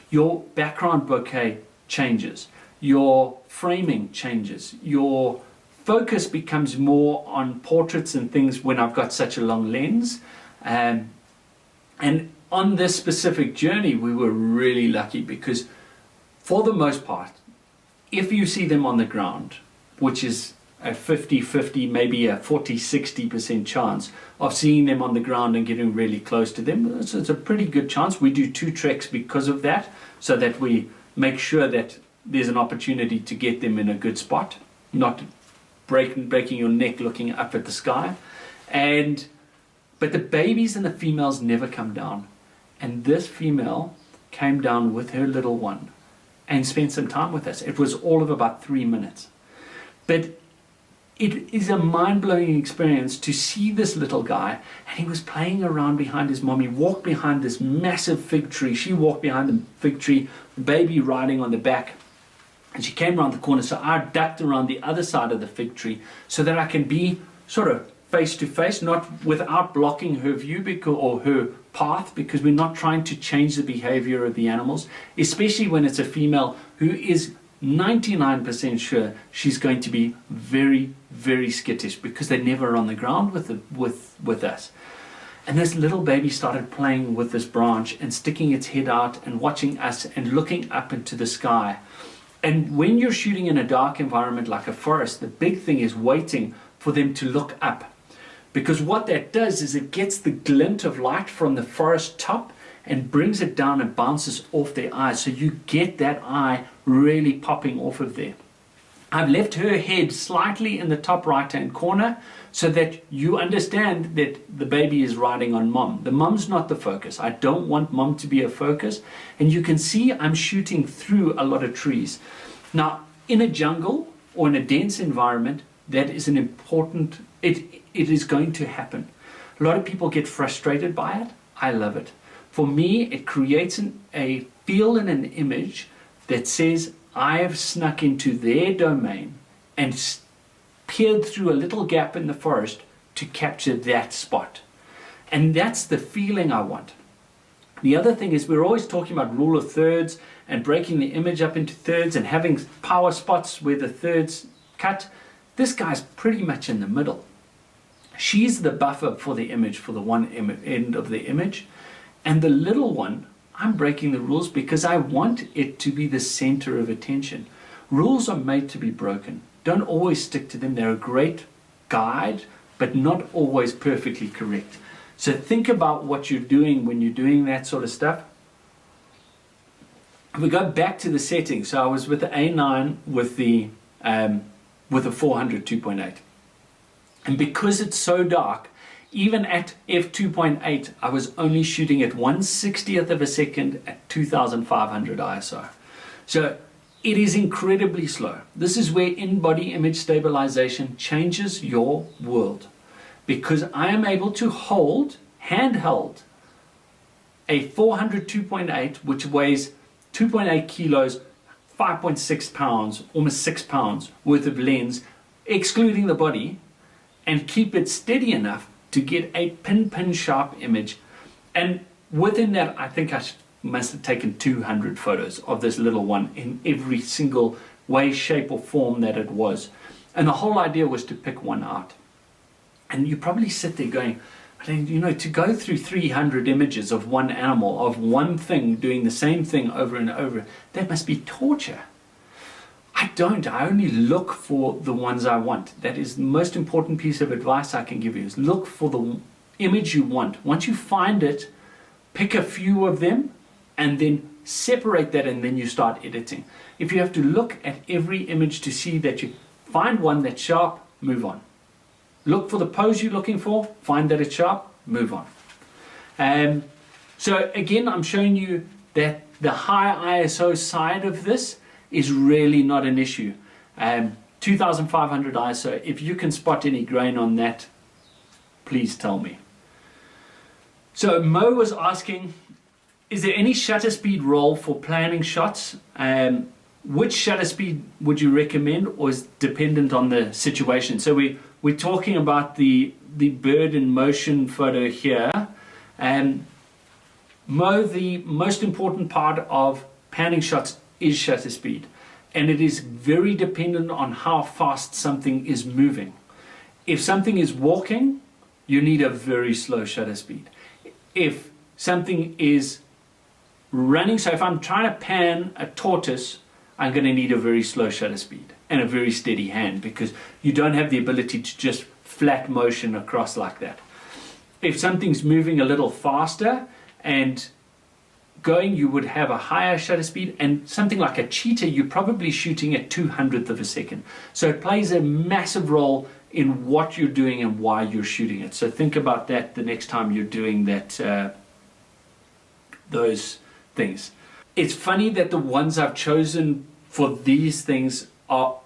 Your background bokeh changes, your framing changes, your focus becomes more on portraits and things when I've got such a long lens. And on this specific journey, we were really lucky because for the most part, if you see them on the ground, which is a 50-50, maybe a 40-60% chance of seeing them on the ground and getting really close to them, so it's a pretty good chance. We do 2 treks because of that, so that we make sure that there's an opportunity to get them in a good spot, not breaking your neck looking up at the sky. But the babies and the females never come down. And this female came down with her little one and spent some time with us. It was all of about 3 minutes. But it is a mind-blowing experience to see this little guy, and he was playing around behind his mom. He walked behind this massive fig tree. She walked behind the fig tree, the baby riding on the back. And she came around the corner, so I ducked around the other side of the fig tree so that I can be sort of face to face, not without blocking her view or her path, because we're not trying to change the behavior of the animals, especially when it's a female who is 99% sure she's going to be very, very skittish because they're never on the ground with us. And this little baby started playing with this branch and sticking its head out and watching us and looking up into the sky. And when you're shooting in a dark environment like a forest, the big thing is waiting for them to look up. Because what that does is it gets the glint of light from the forest top and brings it down and bounces off their eyes. So you get that eye really popping off of there. I've left her head slightly in the top right-hand corner so that you understand that the baby is riding on mom. The mom's not the focus. I don't want mom to be a focus. And you can see I'm shooting through a lot of trees. Now, in a jungle or in a dense environment, that is an important, it is going to happen. A lot of people get frustrated by it. I love it. For me, it creates a feel and an image that says, I have snuck into their domain and peered through a little gap in the forest to capture that spot. And that's the feeling I want. The other thing is we're always talking about rule of thirds and breaking the image up into thirds and having power spots where the thirds cut. This guy's pretty much in the middle. She's the buffer for the image, for the one end of the image. And the little one, I'm breaking the rules because I want it to be the center of attention. Rules are made to be broken. Don't always stick to them. They're a great guide, but not always perfectly correct. So think about what you're doing when you're doing that sort of stuff. If we go back to the settings, so I was with the A9 with the 400 2.8. And because it's so dark, even at f2.8, I was only shooting at 1/60th of a second at 2500 ISO. So it is incredibly slow. This is where in-body image stabilization changes your world. Because I am able to hold, handheld, a 400 2.8, which weighs 2.8 kilos, 5.6 pounds, almost 6 pounds worth of lens, excluding the body, and keep it steady enough to get a pin sharp image. And within that, I think I must have taken 200 photos of this little one in every single way, shape, or form that it was. And the whole idea was to pick one out. And you probably sit there going, to go through 300 images of one animal, of one thing doing the same thing over and over, that must be torture. I don't. I only look for the ones I want. That is the most important piece of advice I can give you, is look for the image you want. Once you find it, pick a few of them and then separate that, and then you start editing. If you have to look at every image to see that you find one that's sharp, move on. Look for the pose you're looking for, find that it's sharp, move on. So again, I'm showing you that the high ISO side of this is really not an issue. 2500 ISO. If you can spot any grain on that, please tell me. So Mo was asking, is there any shutter speed role for planning shots? Which shutter speed would you recommend, or is dependent on the situation? So we're talking about the bird in motion photo here. Mo, the most important part of panning shots is shutter speed, and it is very dependent on how fast something is moving. If something is walking, you need a very slow shutter speed. If something is running, so if I'm trying to pan a tortoise, I'm going to need a very slow shutter speed and a very steady hand, because you don't have the ability to just flat motion across like that. If something's moving a little faster and going, you would have a higher shutter speed, and something like a cheetah, you're probably shooting at 200th of a second. So it plays a massive role in what you're doing and why you're shooting it. So think about that the next time you're doing that, those things. It's funny that the ones I've chosen for these things are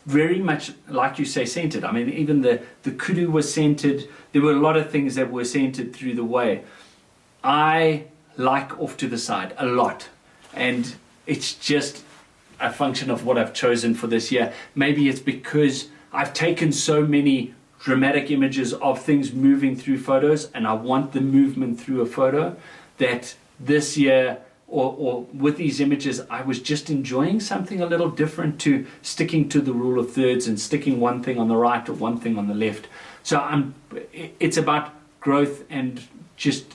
very much, like you say, centered. I mean, even the kudu was centered. There were a lot of things that were centered through the way. I like off to the side a lot, and it's just a function of what I've chosen for this year. Maybe it's because I've taken so many dramatic images of things moving through photos, and I want the movement through a photo, that this year or with these images I was just enjoying something a little different to sticking to the rule of thirds and sticking one thing on the right or one thing on the left. So it's about growth, and just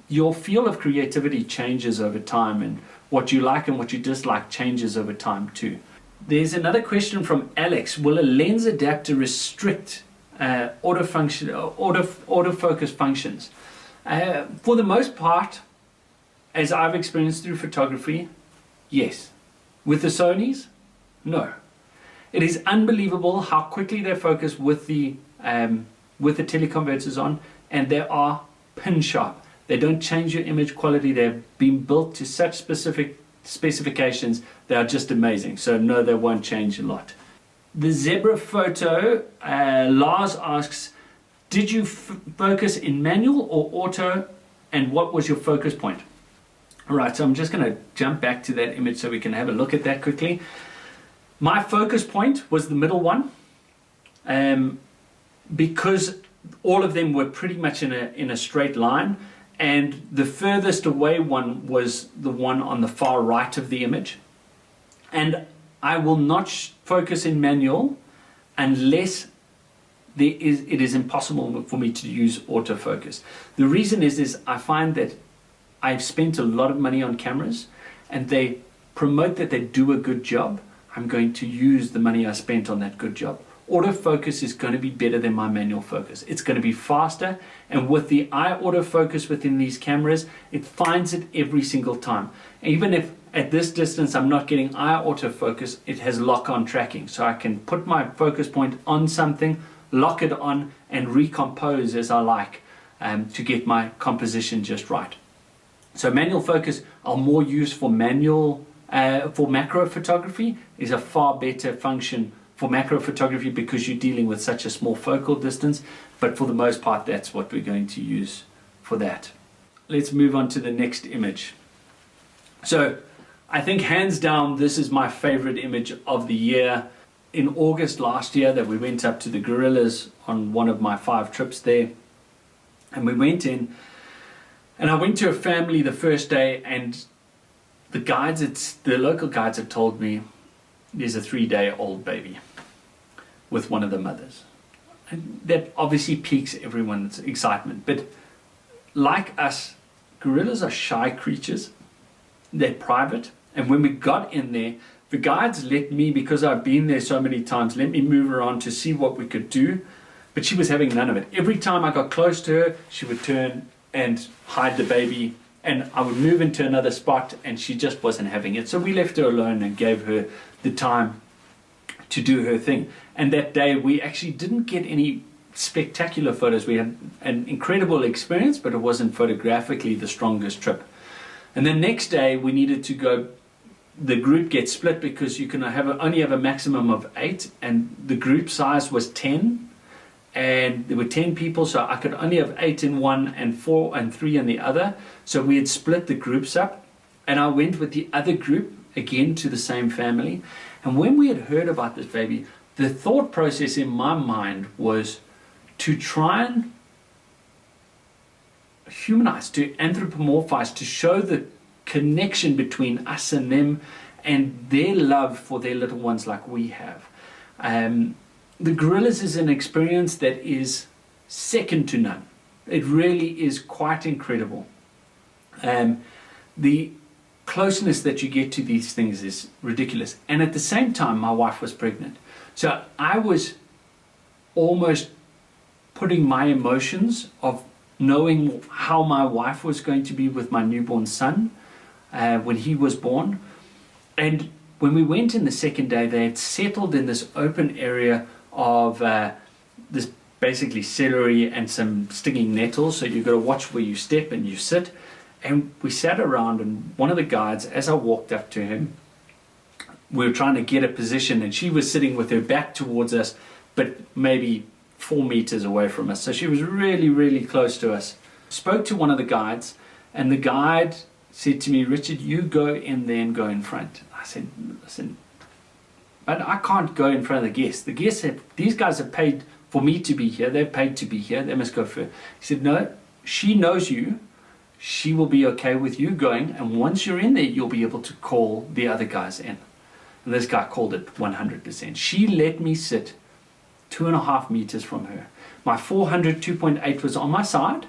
your feel of creativity changes over time, and what you like and what you dislike changes over time too. There's another question from Alex. Will a lens adapter restrict autofocus functions? For the most part, as I've experienced through photography, yes. With the Sonys, no. It is unbelievable how quickly they focus with the teleconverters on, and they are pin sharp. They don't change your image quality. They've been built to such specific specifications. They are just amazing. So no, they won't change a lot. The zebra photo, Lars asks, did you focus in manual or auto, and what was your focus point? All right, so I'm just going to jump back to that image so we can have a look at that quickly. My focus point was the middle one, because all of them were pretty much in a straight line, and the furthest away one was the one on the far right of the image. And I will not focus in manual unless it is impossible for me to use autofocus. The reason is I find that I've spent a lot of money on cameras, and they promote that they do a good job. I'm going to use the money I spent on that good job. Autofocus is going to be better than my manual focus. It's going to be faster, and with the eye autofocus within these cameras, it finds it every single time. Even if at this distance I'm not getting eye autofocus, it has lock-on tracking. So I can put my focus point on something, lock it on, and recompose as I like to get my composition just right. So manual focus I'll more use for macro photography, is a far better function for macro photography because you're dealing with such a small focal distance, but for the most part that's what we're going to use for that. Let's move on to the next image. So I think hands down this is my favorite image of the year. In August last year that we went up to the Gorillas on one of my 5 trips there, and we went in, and I went to a family the first day, and the local guides had told me there's a 3-day-old baby with one of the mothers. And that obviously piques everyone's excitement. But like us, gorillas are shy creatures. They're private. And when we got in there, the guides let me, because I've been there so many times, let me move around to see what we could do. But she was having none of it. Every time I got close to her, she would turn and hide the baby, and I would move into another spot, and she just wasn't having it. So we left her alone and gave her the time to do her thing. And that day we actually didn't get any spectacular photos. We had an incredible experience, but it wasn't photographically the strongest trip. And the next day we needed to go the group gets split because you can only have a maximum of 8, and the group size was 10, and there were 10 people, so I could only have 8 in one and 4 and 3 in the other. So we had split the groups up, and I went with the other group again to the same family. And when we had heard about this baby, the thought process in my mind was to try and humanize, to anthropomorphize, to show the connection between us and them and their love for their little ones like we have. The gorillas is an experience that is second to none. It really is quite incredible. The closeness that you get to these things is ridiculous. And at the same time, my wife was pregnant. So I was almost putting my emotions of knowing how my wife was going to be with my newborn son when he was born. And when we went in the second day, they had settled in this open area of this basically celery and some stinging nettles. So you've got to watch where you step and you sit. And we sat around, and one of the guides, as I walked up to him, we were trying to get a position, and she was sitting with her back towards us, but maybe 4 meters away from us. So she was really, really close to us. Spoke to one of the guides, and the guide said to me, "Richard, you go in there and go in front." I said, "Listen, but I can't go in front of the guests. The guests these guys have paid for me to be here. They're paid to be here. They must go first." He said, "No, she knows you. She will be okay with you going, and once you're in there, you'll be able to call the other guys in." And this guy called it 100%. She let me sit 2.5 meters from her. My 400 2.8 was on my side,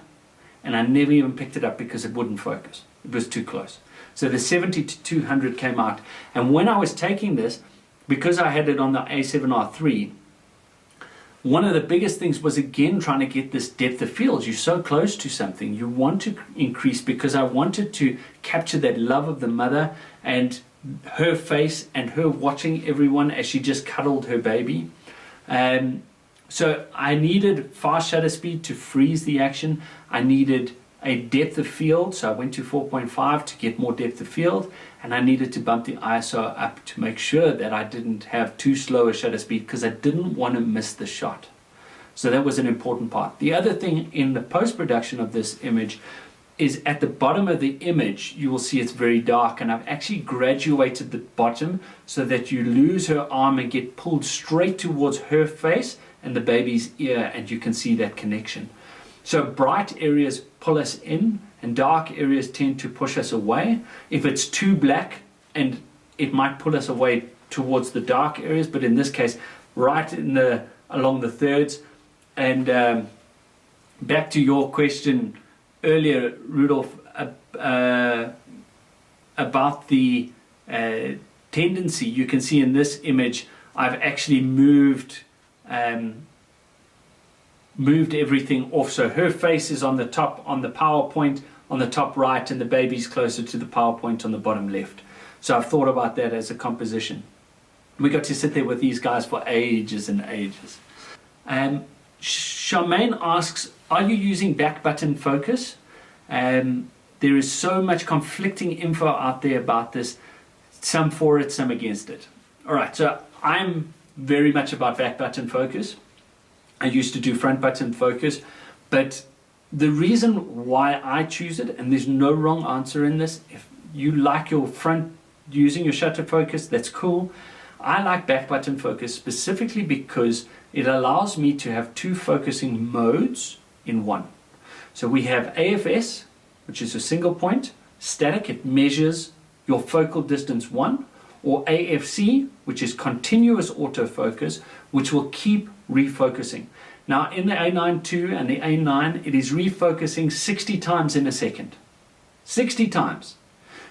and I never even picked it up because it wouldn't focus. It was too close. So the 70 to 200 came out. And when I was taking this, because I had it on the A7R3, one of the biggest things was again trying to get this depth of field. You're so close to something, you want to increase, because I wanted to capture that love of the mother and her face and her watching everyone as she just cuddled her baby. So I needed fast shutter speed to freeze the action. I needed a depth of field, so I went to 4.5 to get more depth of field, and I needed to bump the ISO up to make sure that I didn't have too slow a shutter speed, because I didn't want to miss the shot. So that was an important part. The other thing in the post-production of this image is at the bottom of the image, you will see it's very dark, and I've actually graduated the bottom so that you lose her arm and get pulled straight towards her face and the baby's ear, and you can see that connection. So bright areas pull us in, and dark areas tend to push us away. If it's too black, and it might pull us away towards the dark areas, but in this case, right in along the thirds. And back to your question earlier, Rudolph, about the tendency. You can see in this image, I've actually moved everything off. So her face is on the top, on the PowerPoint on the top right, and the baby's closer to the PowerPoint on the bottom left. So I've thought about that as a composition. We got to sit there with these guys for ages and ages. Charmaine asks, are you using back button focus? There is so much conflicting info out there about this, some for it, some against it. All right, so I'm very much about back button focus. I used to do front button focus, but the reason why I choose it, and there's no wrong answer in this, if you like your front using your shutter focus, that's cool. I like back button focus specifically because it allows me to have two focusing modes in one. So we have AFS, which is a single point, static, it measures your focal distance 1, or AFC, which is continuous autofocus, which will keep refocusing. Now in the A9 II and the A9, it is refocusing 60 times in a second. 60 times.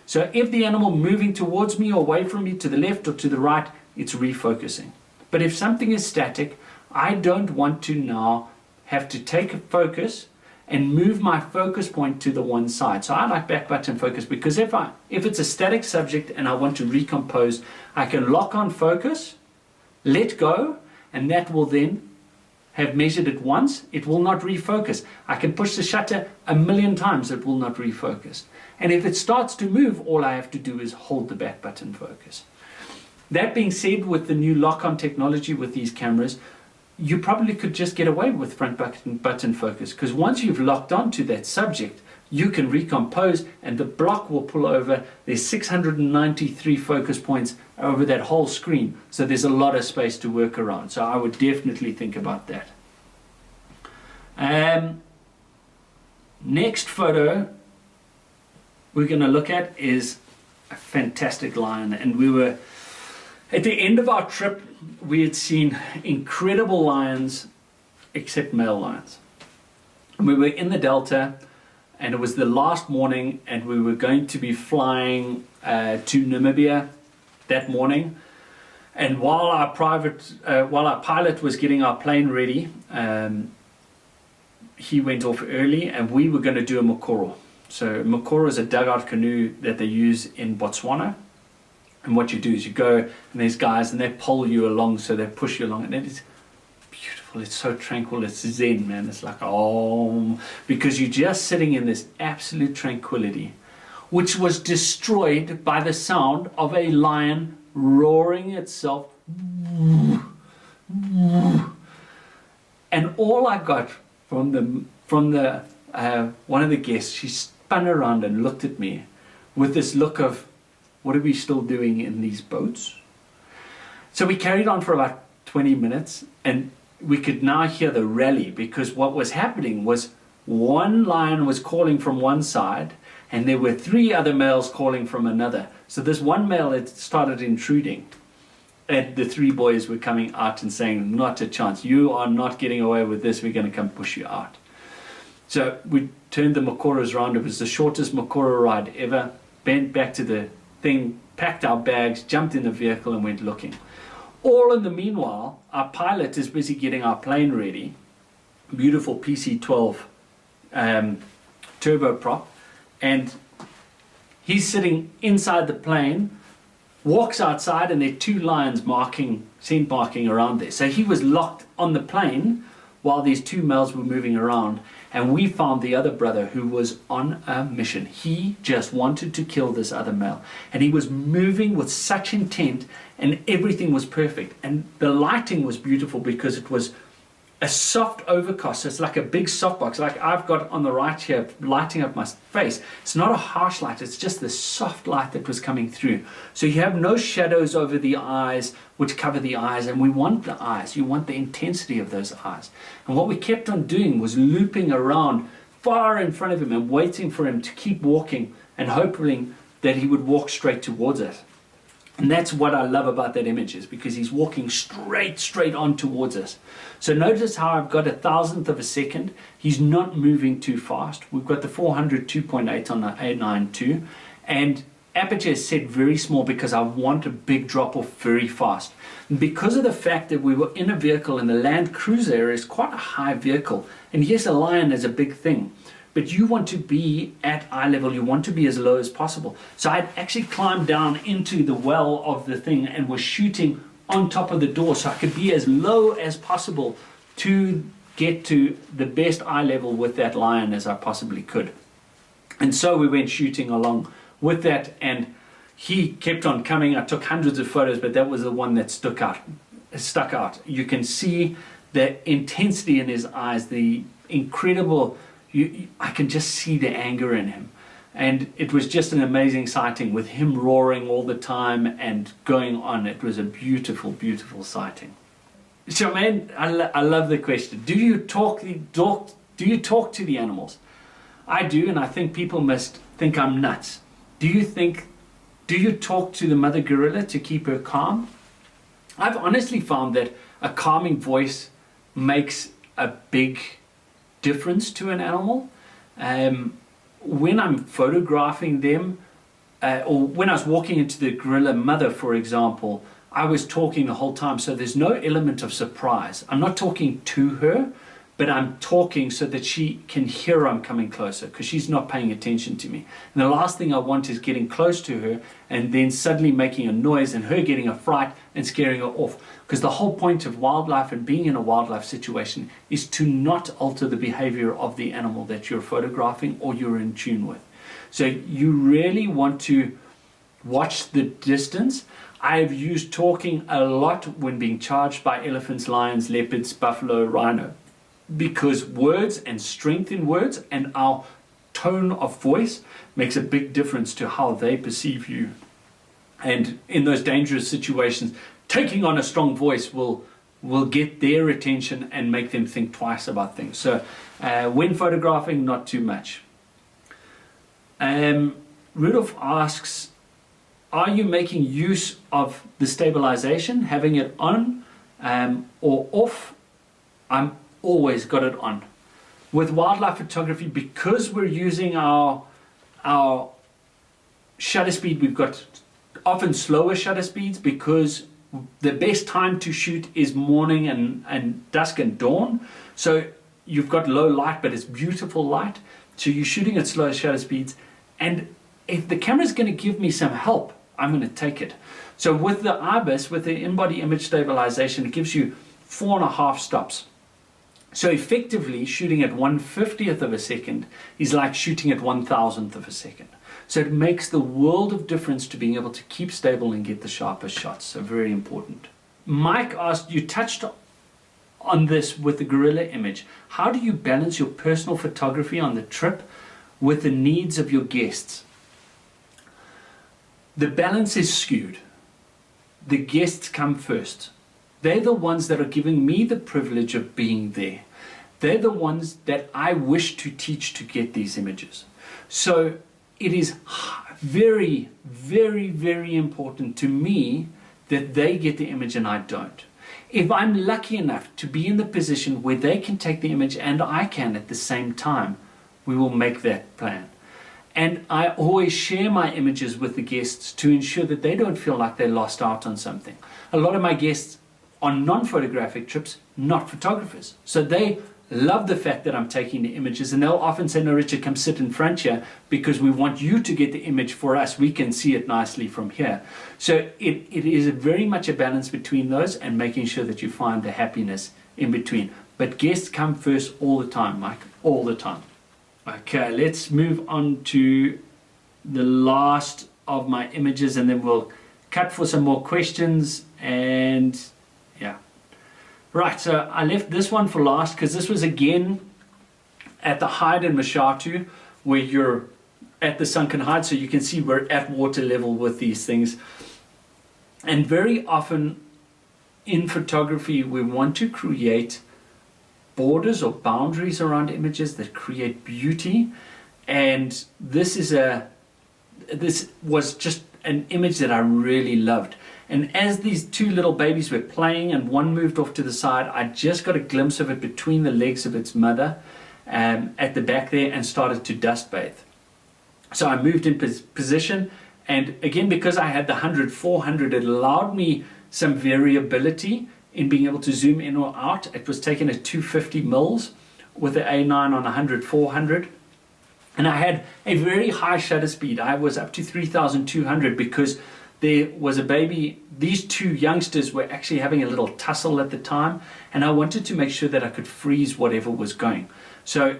So if the animal moving towards me or away from me to the left or to the right, it's refocusing. But if something is static, I don't want to now have to take a focus and move my focus point to the one side. So I like back button focus because if it's a static subject and I want to recompose, I can lock on focus, let go, and that will then have measured it once, it will not refocus. I can push the shutter 1,000,000 times, it will not refocus. And if it starts to move, all I have to do is hold the back button focus. That being said, with the new lock-on technology with these cameras, you probably could just get away with front button focus, because once you've locked onto that subject, you can recompose and the block will pull over. There's 693 focus points over that whole screen, so there's a lot of space to work around. So I would definitely think about that. Next photo we're going to look at is a fantastic lion, and we were at the end of our trip. We had seen incredible lions, except male lions. And we were in the Delta, and it was the last morning, and we were going to be flying to Namibia that morning. And while our pilot was getting our plane ready, he went off early, and we were going to do a mokoro. So mokoro is a dugout canoe that they use in Botswana. And what you do is you go, and there's guys, and they pull you along, so they push you along, and it is beautiful. It's so tranquil. It's zen, man. It's like, oh, because you're just sitting in this absolute tranquility, which was destroyed by the sound of a lion roaring itself. And all I got from the one of the guests, she spun around and looked at me with this look of, what are we still doing in these boats? So we carried on for about 20 minutes, and we could now hear the rally, because what was happening was one lion was calling from one side, and there were 3 other males calling from another. So this one male had started intruding, and the 3 boys were coming out and saying, not a chance, you are not getting away with this, we're going to come push you out. So we turned the Mokoros around. It was the shortest Mokoro ride ever. Bent back to the thing, packed our bags, jumped in the vehicle, and went looking. All in the meanwhile, our pilot is busy getting our plane ready. Beautiful PC-12 turboprop, and he's sitting inside the plane, walks outside, and there are 2 lions scent marking around there. So he was locked on the plane while these 2 males were moving around, and we found the other brother who was on a mission. He just wanted to kill this other male, and he was moving with such intent, and everything was perfect. And the lighting was beautiful because it was a soft overcast. So it's like a big softbox, like I've got on the right here, lighting up my face. It's not a harsh light, it's just the soft light that was coming through. So you have no shadows over the eyes, which cover the eyes, and we want the eyes. You want the intensity of those eyes. And what we kept on doing was looping around far in front of him and waiting for him to keep walking and hoping that he would walk straight towards us. And that's what I love about that image, is because he's walking straight on towards us. So notice how I've got 1,000th of a second. He's not moving too fast. We've got the 400 2.8 on the A9 II, and aperture is set very small because I want a big drop off very fast. And because of the fact that we were in a vehicle, and the Land Cruiser area is quite a high vehicle, and yes, a lion is a big thing, but you want to be at eye level, you want to be as low as possible. So I'd actually climbed down into the well of the thing and was shooting on top of the door, so I could be as low as possible to get to the best eye level with that lion as I possibly could. And so we went shooting along with that, and he kept on coming. I took hundreds of photos, but that was the one that stuck out. You can see the intensity in his eyes, the incredible, I can just see the anger in him. And it was just an amazing sighting with him roaring all the time and going on. It was a beautiful, beautiful sighting. So, man, I love the question. Do you talk to the animals? I do, and I think people must think I'm nuts. Do you talk to the mother gorilla to keep her calm? I've honestly found that a calming voice makes a big difference to an animal. When I'm photographing them, or when I was walking into the gorilla mother, for example, I was talking the whole time, so there's no element of surprise. I'm not talking to her, but I'm talking so that she can hear I'm coming closer, because she's not paying attention to me. And the last thing I want is getting close to her and then suddenly making a noise and her getting a fright and scaring her off. Because the whole point of wildlife and being in a wildlife situation is to not alter the behavior of the animal that you're photographing or you're in tune with. So you really want to watch the distance. I've used talking a lot when being charged by elephants, lions, leopards, buffalo, rhino, because words and strength in words and our tone of voice makes a big difference to how they perceive you. And in those dangerous situations, taking on a strong voice will get their attention and make them think twice about things. So when photographing, not too much. Rudolph asks, are you making use of the stabilization, having it on or off? I'm always got it on. With wildlife photography, because we're using our shutter speed, we've got often slower shutter speeds, because the best time to shoot is morning and dusk and dawn. So you've got low light, but it's beautiful light. So you're shooting at slow shutter speeds. And if the camera's going to give me some help, I'm going to take it. So with the IBIS, with the in-body image stabilization, it gives you 4.5 stops. So effectively, shooting at 1/50th of a second is like shooting at 1,000th of a second. So it makes the world of difference to being able to keep stable and get the sharpest shots. So very important. Mike asked, you touched on this with the gorilla image. How do you balance your personal photography on the trip with the needs of your guests? The balance is skewed. The guests come first. They're the ones that are giving me the privilege of being there. They're the ones that I wish to teach to get these images. So it is very, very, very important to me that they get the image and I don't. If I'm lucky enough to be in the position where they can take the image and I can at the same time, we will make that plan. And I always share my images with the guests to ensure that they don't feel like they lost out on something. A lot of my guests on non-photographic trips, not photographers. So they love the fact that I'm taking the images, and they'll often say, no, Richard, come sit in front here because we want you to get the image for us. We can see it nicely from here. So it is very much a balance between those and making sure that you find the happiness in between. But guests come first all the time, Mike, all the time. Okay, let's move on to the last of my images and then we'll cut for some more questions. And yeah. Right, so I left this one for last because this was again at the hide in Mashatu, where you're at the sunken hide, so you can see we're at water level with these things. And very often in photography we want to create borders or boundaries around images that create beauty, and this was just an image that I really loved. And as these two little babies were playing and one moved off to the side, I just got a glimpse of it between the legs of its mother at the back there and started to dust bathe. So I moved in position, and again, because I had the 100-400, it allowed me some variability in being able to zoom in or out. It was taken at 250 mils with the A9 on 100-400. And I had a very high shutter speed. I was up to 3,200 because there was a baby. These two youngsters were actually having a little tussle at the time, and I wanted to make sure that I could freeze whatever was going. So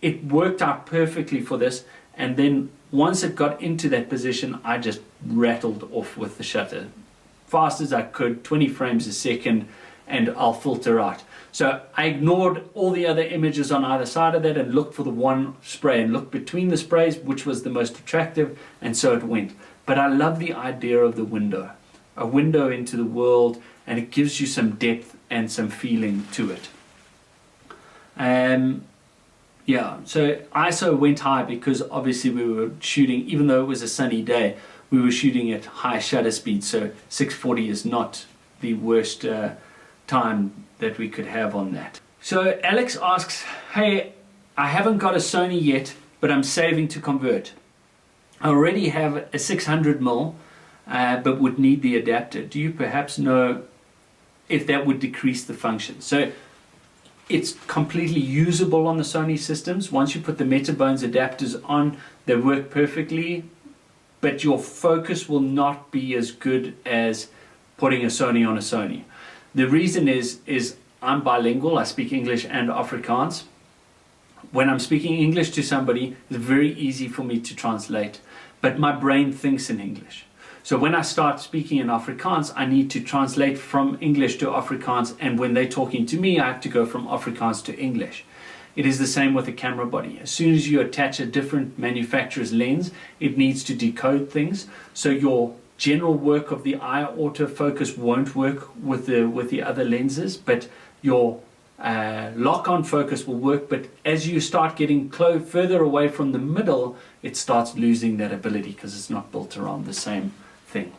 it worked out perfectly for this, and then once it got into that position, I just rattled off with the shutter. Fast as I could, 20 frames a second, and I'll filter out. So I ignored all the other images on either side of that and looked for the one spray and looked between the sprays, which was the most attractive, and so it went. But I love the idea of the window, a window into the world, and it gives you some depth and some feeling to it. Yeah, so ISO went high because obviously we were shooting, even though it was a sunny day, we were shooting at high shutter speed, so 640 is not the worst time that we could have on that. So Alex asks, hey, I haven't got a Sony yet, but I'm saving to convert. I already have a 600mm, but would need the adapter. Do you perhaps know if that would decrease the function? So It's completely usable on the Sony systems. Once you put the Metabones adapters on, they work perfectly, but your focus will not be as good as putting a Sony on a Sony. The reason is I'm bilingual. I speak English and Afrikaans. When I'm speaking English to somebody, it's very easy for me to translate, but my brain thinks in English. So when I start speaking in Afrikaans, I need to translate from English to Afrikaans, and when they're talking to me, I have to go from Afrikaans to English. It is the same with the camera body. As soon as you attach a different manufacturer's lens, it needs to decode things. So your general work of the eye autofocus won't work with the other lenses, but your lock-on focus will work. But as you start getting further away from the middle, it starts losing that ability because it's not built around the same thing.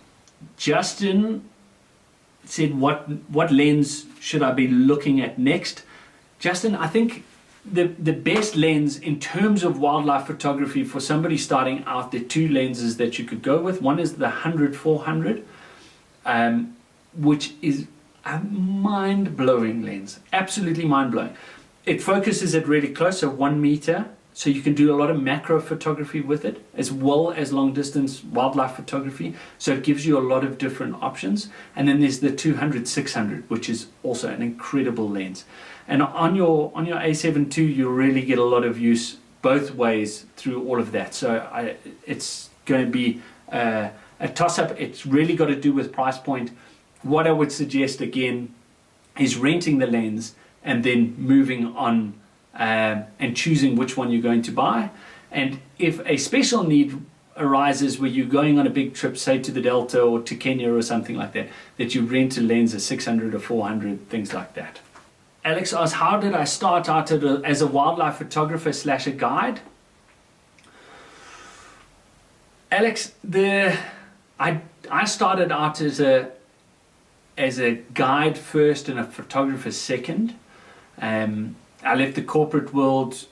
Justin said, what lens should I be looking at next? Justin, I think the best lens in terms of wildlife photography for somebody starting out, there are two lenses that you could go with. One is the 100-400, which is a mind-blowing lens, absolutely mind-blowing. It focuses at really close, so 1 meter, so you can do a lot of macro photography with it, as well as long-distance wildlife photography, so it gives you a lot of different options. And then there's the 200-600, which is also an incredible lens. And on your A7 II, you'll really get a lot of use both ways through all of that. So it's going to be a toss-up. It's really got to do with price point. What I would suggest again is renting the lens and then moving on and choosing which one you're going to buy. And if a special need arises where you're going on a big trip, say to the Delta or to Kenya or something like that, that you rent a lens, a 600 or 400, things like that. Alex asks, how did I start out as a wildlife photographer / a guide? Alex, I started out as a guide first and a photographer second. I left the corporate world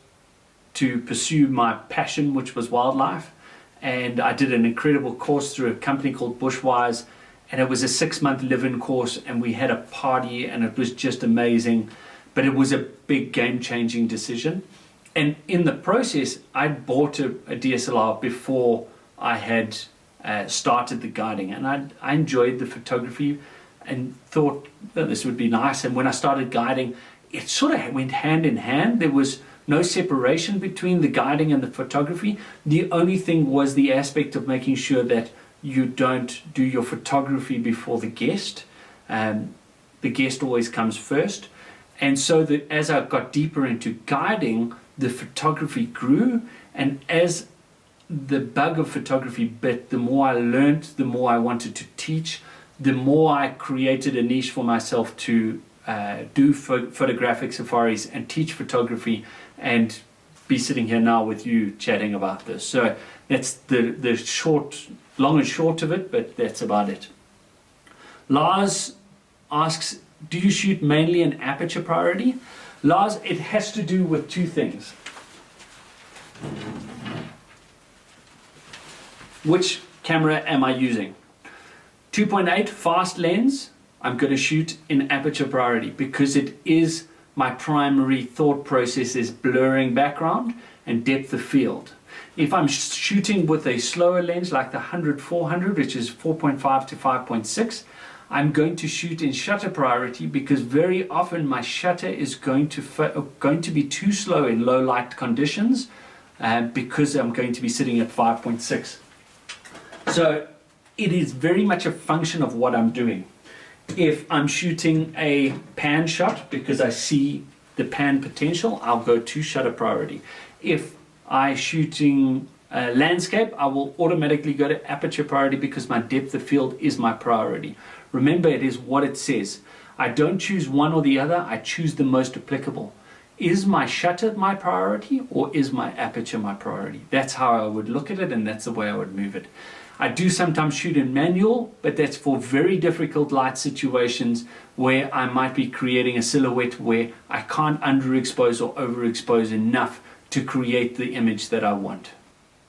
to pursue my passion, which was wildlife, and I did an incredible course through a company called Bushwise, and it was a 6-month live-in course, and we had a party, and it was just amazing. But it was a big game-changing decision. And in the process, I'd bought a DSLR before I had started the guiding, and I enjoyed the photography and thought that this would be nice. And when I started guiding, it sort of went hand in hand. There was no separation between the guiding and the photography. The only thing was the aspect of making sure that you don't do your photography before the guest. The guest always comes first. And so that as I got deeper into guiding, the photography grew. And as the bug of photography bit, the more I learned, the more I wanted to teach, the more I created a niche for myself to do photographic safaris and teach photography and be sitting here now with you chatting about this. So that's the short, long and short of it, but that's about it. Lars asks, do you shoot mainly in aperture priority? Lars, it has to do with two things. Which camera am I using? 2.8 fast lens, I'm going to shoot in aperture priority because it is my primary thought process is blurring background and depth of field. If I'm shooting with a slower lens like the 100-400, which is 4.5 to 5.6, I'm going to shoot in shutter priority because very often my shutter is going to be too slow in low light conditions because I'm going to be sitting at 5.6. So it is very much a function of what I'm doing. If I'm shooting a pan shot because I see the pan potential, I'll go to shutter priority. If I'm shooting a landscape, I will automatically go to aperture priority because my depth of field is my priority. Remember, it is what it says. I don't choose one or the other, I choose the most applicable. Is my shutter my priority or is my aperture my priority? That's how I would look at it, and that's the way I would move it. I do sometimes shoot in manual, but that's for very difficult light situations where I might be creating a silhouette where I can't underexpose or overexpose enough to create the image that I want.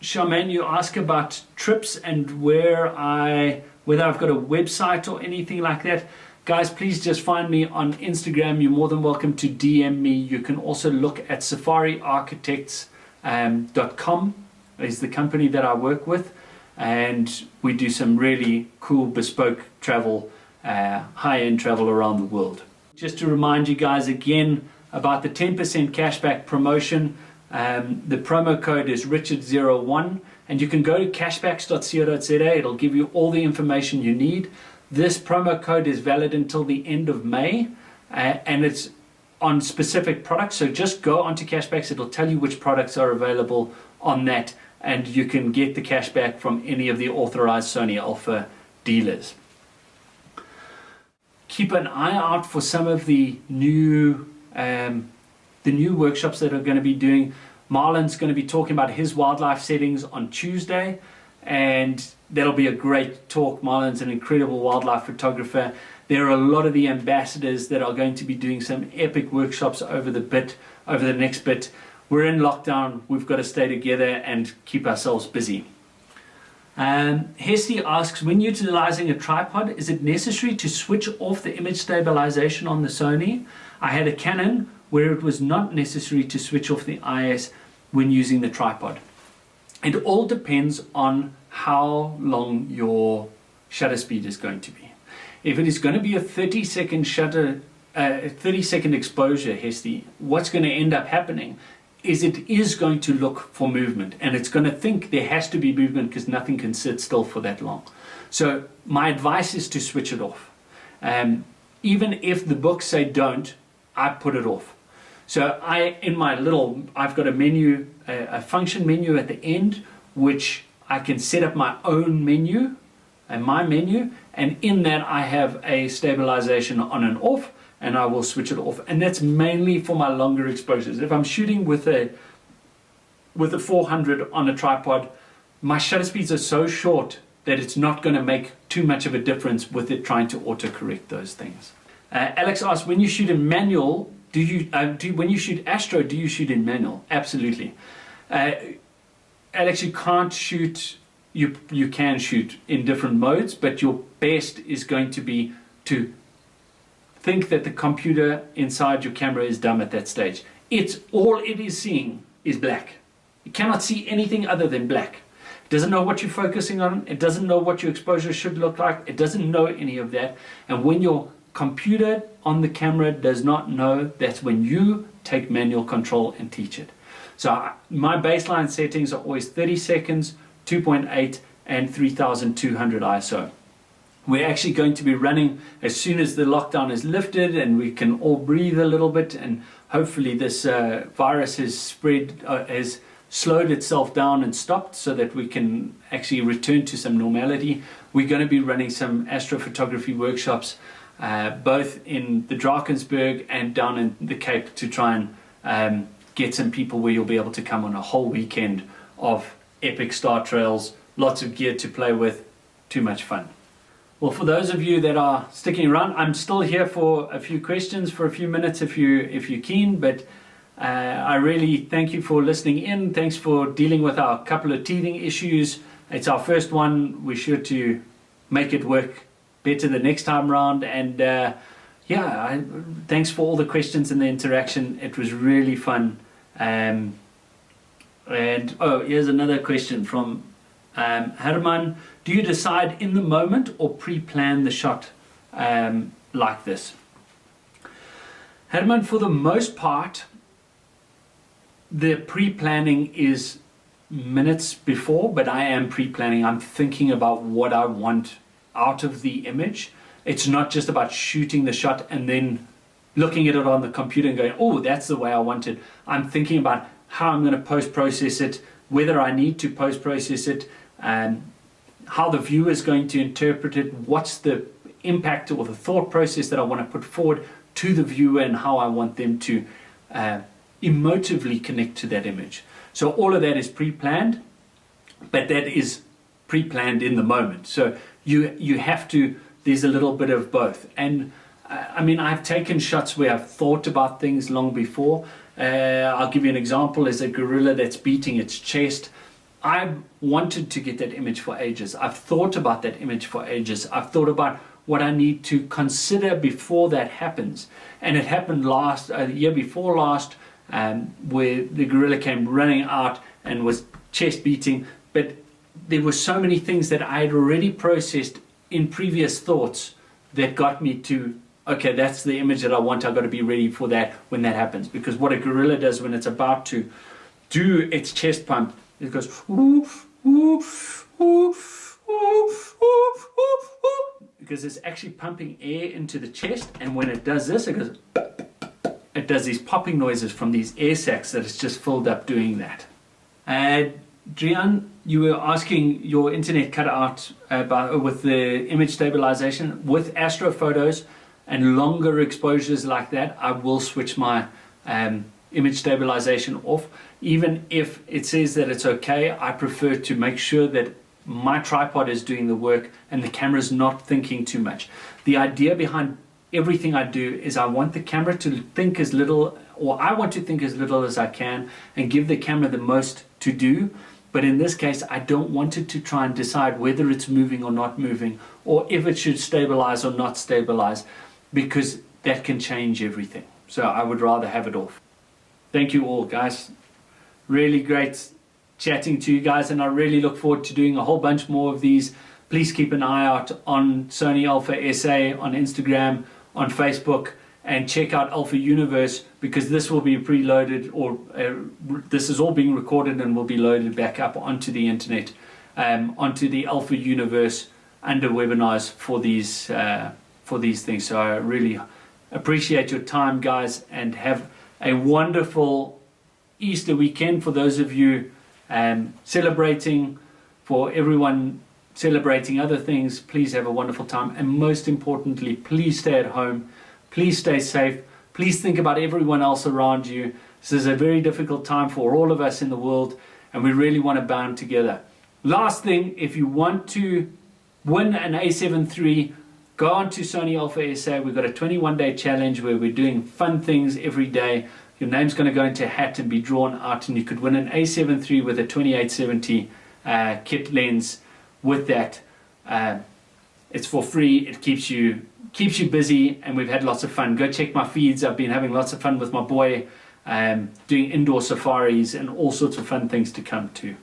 Charmaine, you ask about trips and whether I've got a website or anything like that. Guys, please just find me on Instagram. You're more than welcome to DM me. You can also look at safariarchitects.com is the company that I work with, and we do some really cool bespoke travel, high-end travel around the world. Just to remind you guys again about the 10% cashback promotion. The promo code is Richard01, and you can go to cashbacks.co.za. It'll give you all the information you need. This promo code is valid until the end of May, and it's on specific products. So just go onto Cashbacks. It'll tell you which products are available on that, and you can get the cashback from any of the authorized Sony Alpha dealers. Keep an eye out for some of the new workshops that are going to be doing. Marlon's going to be talking about his wildlife settings on Tuesday, and that'll be a great talk. Marlon's an incredible wildlife photographer. There are a lot of the ambassadors that are going to be doing some epic workshops over the next bit. We're in lockdown. We've got to stay together and keep ourselves busy. Hesty asks, when utilizing a tripod, is it necessary to switch off the image stabilization on the Sony? I had a Canon where it was not necessary to switch off the IS when using the tripod. It all depends on how long your shutter speed is going to be. If it is going to be a 30-second shutter, 30-second exposure, Hesty, what's going to end up happening is it is going to look for movement, and it's going to think there has to be movement because nothing can sit still for that long. So my advice is to switch it off. Even if the books say don't, I put it off. So I've got a menu, a function menu at the end, which I can set up my own menu and my menu, and in that I have a stabilization on and off, and I will switch it off. And that's mainly for my longer exposures. If I'm shooting with a 400 on a tripod, my shutter speeds are so short that it's not going to make too much of a difference with it trying to autocorrect those things. Alex asks, when you shoot in manual, when you shoot Astro, do you shoot in manual? Absolutely. Alex, you can't shoot, you can shoot in different modes, but your best is going to be to think that the computer inside your camera is dumb at that stage. All it is seeing is black. It cannot see anything other than black. It doesn't know what you're focusing on. It doesn't know what your exposure should look like. It doesn't know any of that. And when your computer on the camera does not know, that's when you take manual control and teach it. So my baseline settings are always 30 seconds, 2.8 and 3200 ISO. We're actually going to be running as soon as the lockdown is lifted and we can all breathe a little bit, and hopefully this virus has slowed itself down and stopped so that we can actually return to some normality. We're going to be running some astrophotography workshops both in the Drakensberg and down in the Cape to try and get some people where you'll be able to come on a whole weekend of epic star trails, lots of gear to play with, too much fun. Well, for those of you that are sticking around, I'm still here for a few questions for a few minutes if you're keen, but I really thank you for listening in. Thanks for dealing with our couple of teething issues. It's our first one. We're sure to make it work better the next time round, and thanks for all the questions and the interaction. It was really fun. And here's another question from Herman. Do you decide in the moment or pre-plan the shot like this? Herman, for the most part, the pre-planning is minutes before, but I am pre-planning. I'm thinking about what I want out of the image. It's not just about shooting the shot and then looking at it on the computer and going, oh, that's the way I want it. I'm thinking about how I'm going to post-process it, whether I need to post-process it, how the viewer is going to interpret it, what's the impact or the thought process that I want to put forward to the viewer, and how I want them to emotively connect to that image. So all of that is pre-planned, but that is pre-planned in the moment. So you have to, there's a little bit of both. And I mean, I've taken shots where I've thought about things long before. I'll give you an example. There's a gorilla that's beating its chest. I wanted to get that image for ages. I've thought about that image for ages. I've thought about what I need to consider before that happens. And it happened the year before last, where the gorilla came running out and was chest beating, but there were so many things that I had already processed in previous thoughts that got me to, okay, that's the image that I want. I've got to be ready for that when that happens. Because what a gorilla does when it's about to do its chest pump, it goes woof, woof, woof, woof, woof, woof, woof, because it's actually pumping air into the chest. And when it does this, it goes, it does these popping noises from these air sacs that it's just filled up doing that. Drian, you were asking your internet cut out with the image stabilization. With astrophotos and longer exposures like that, I will switch my image stabilization off. Even if it says that it's okay, I prefer to make sure that my tripod is doing the work and the camera's not thinking too much. The idea behind everything I do is I want the camera to think as little, or I want to think as little as I can and give the camera the most to do. But in this case, I don't want it to try and decide whether it's moving or not moving, or if it should stabilize or not stabilize, because that can change everything. So I would rather have it off. Thank you all, guys. Really great chatting to you guys, and I really look forward to doing a whole bunch more of these. Please keep an eye out on Sony Alpha SA, on Instagram, on Facebook, and check out Alpha Universe, because this will be preloaded, or this is all being recorded and will be loaded back up onto the internet, onto the Alpha Universe under webinars for these things. So I really appreciate your time, guys, and have a wonderful Easter weekend for those of you celebrating. For everyone celebrating other things, please have a wonderful time, and most importantly, please stay at home. Please stay safe. Please think about everyone else around you. This is a very difficult time for all of us in the world, and we really want to band together. Last thing, if you want to win an A7 III, go on to Sony Alpha SA. We've got a 21-day challenge where we're doing fun things every day. Your name's going to go into a hat and be drawn out, and you could win an A7 III with a 2870 kit lens with that. It's for free. It keeps you busy, and we've had lots of fun. Go check my feeds. I've been having lots of fun with my boy, doing indoor safaris and all sorts of fun things to come to.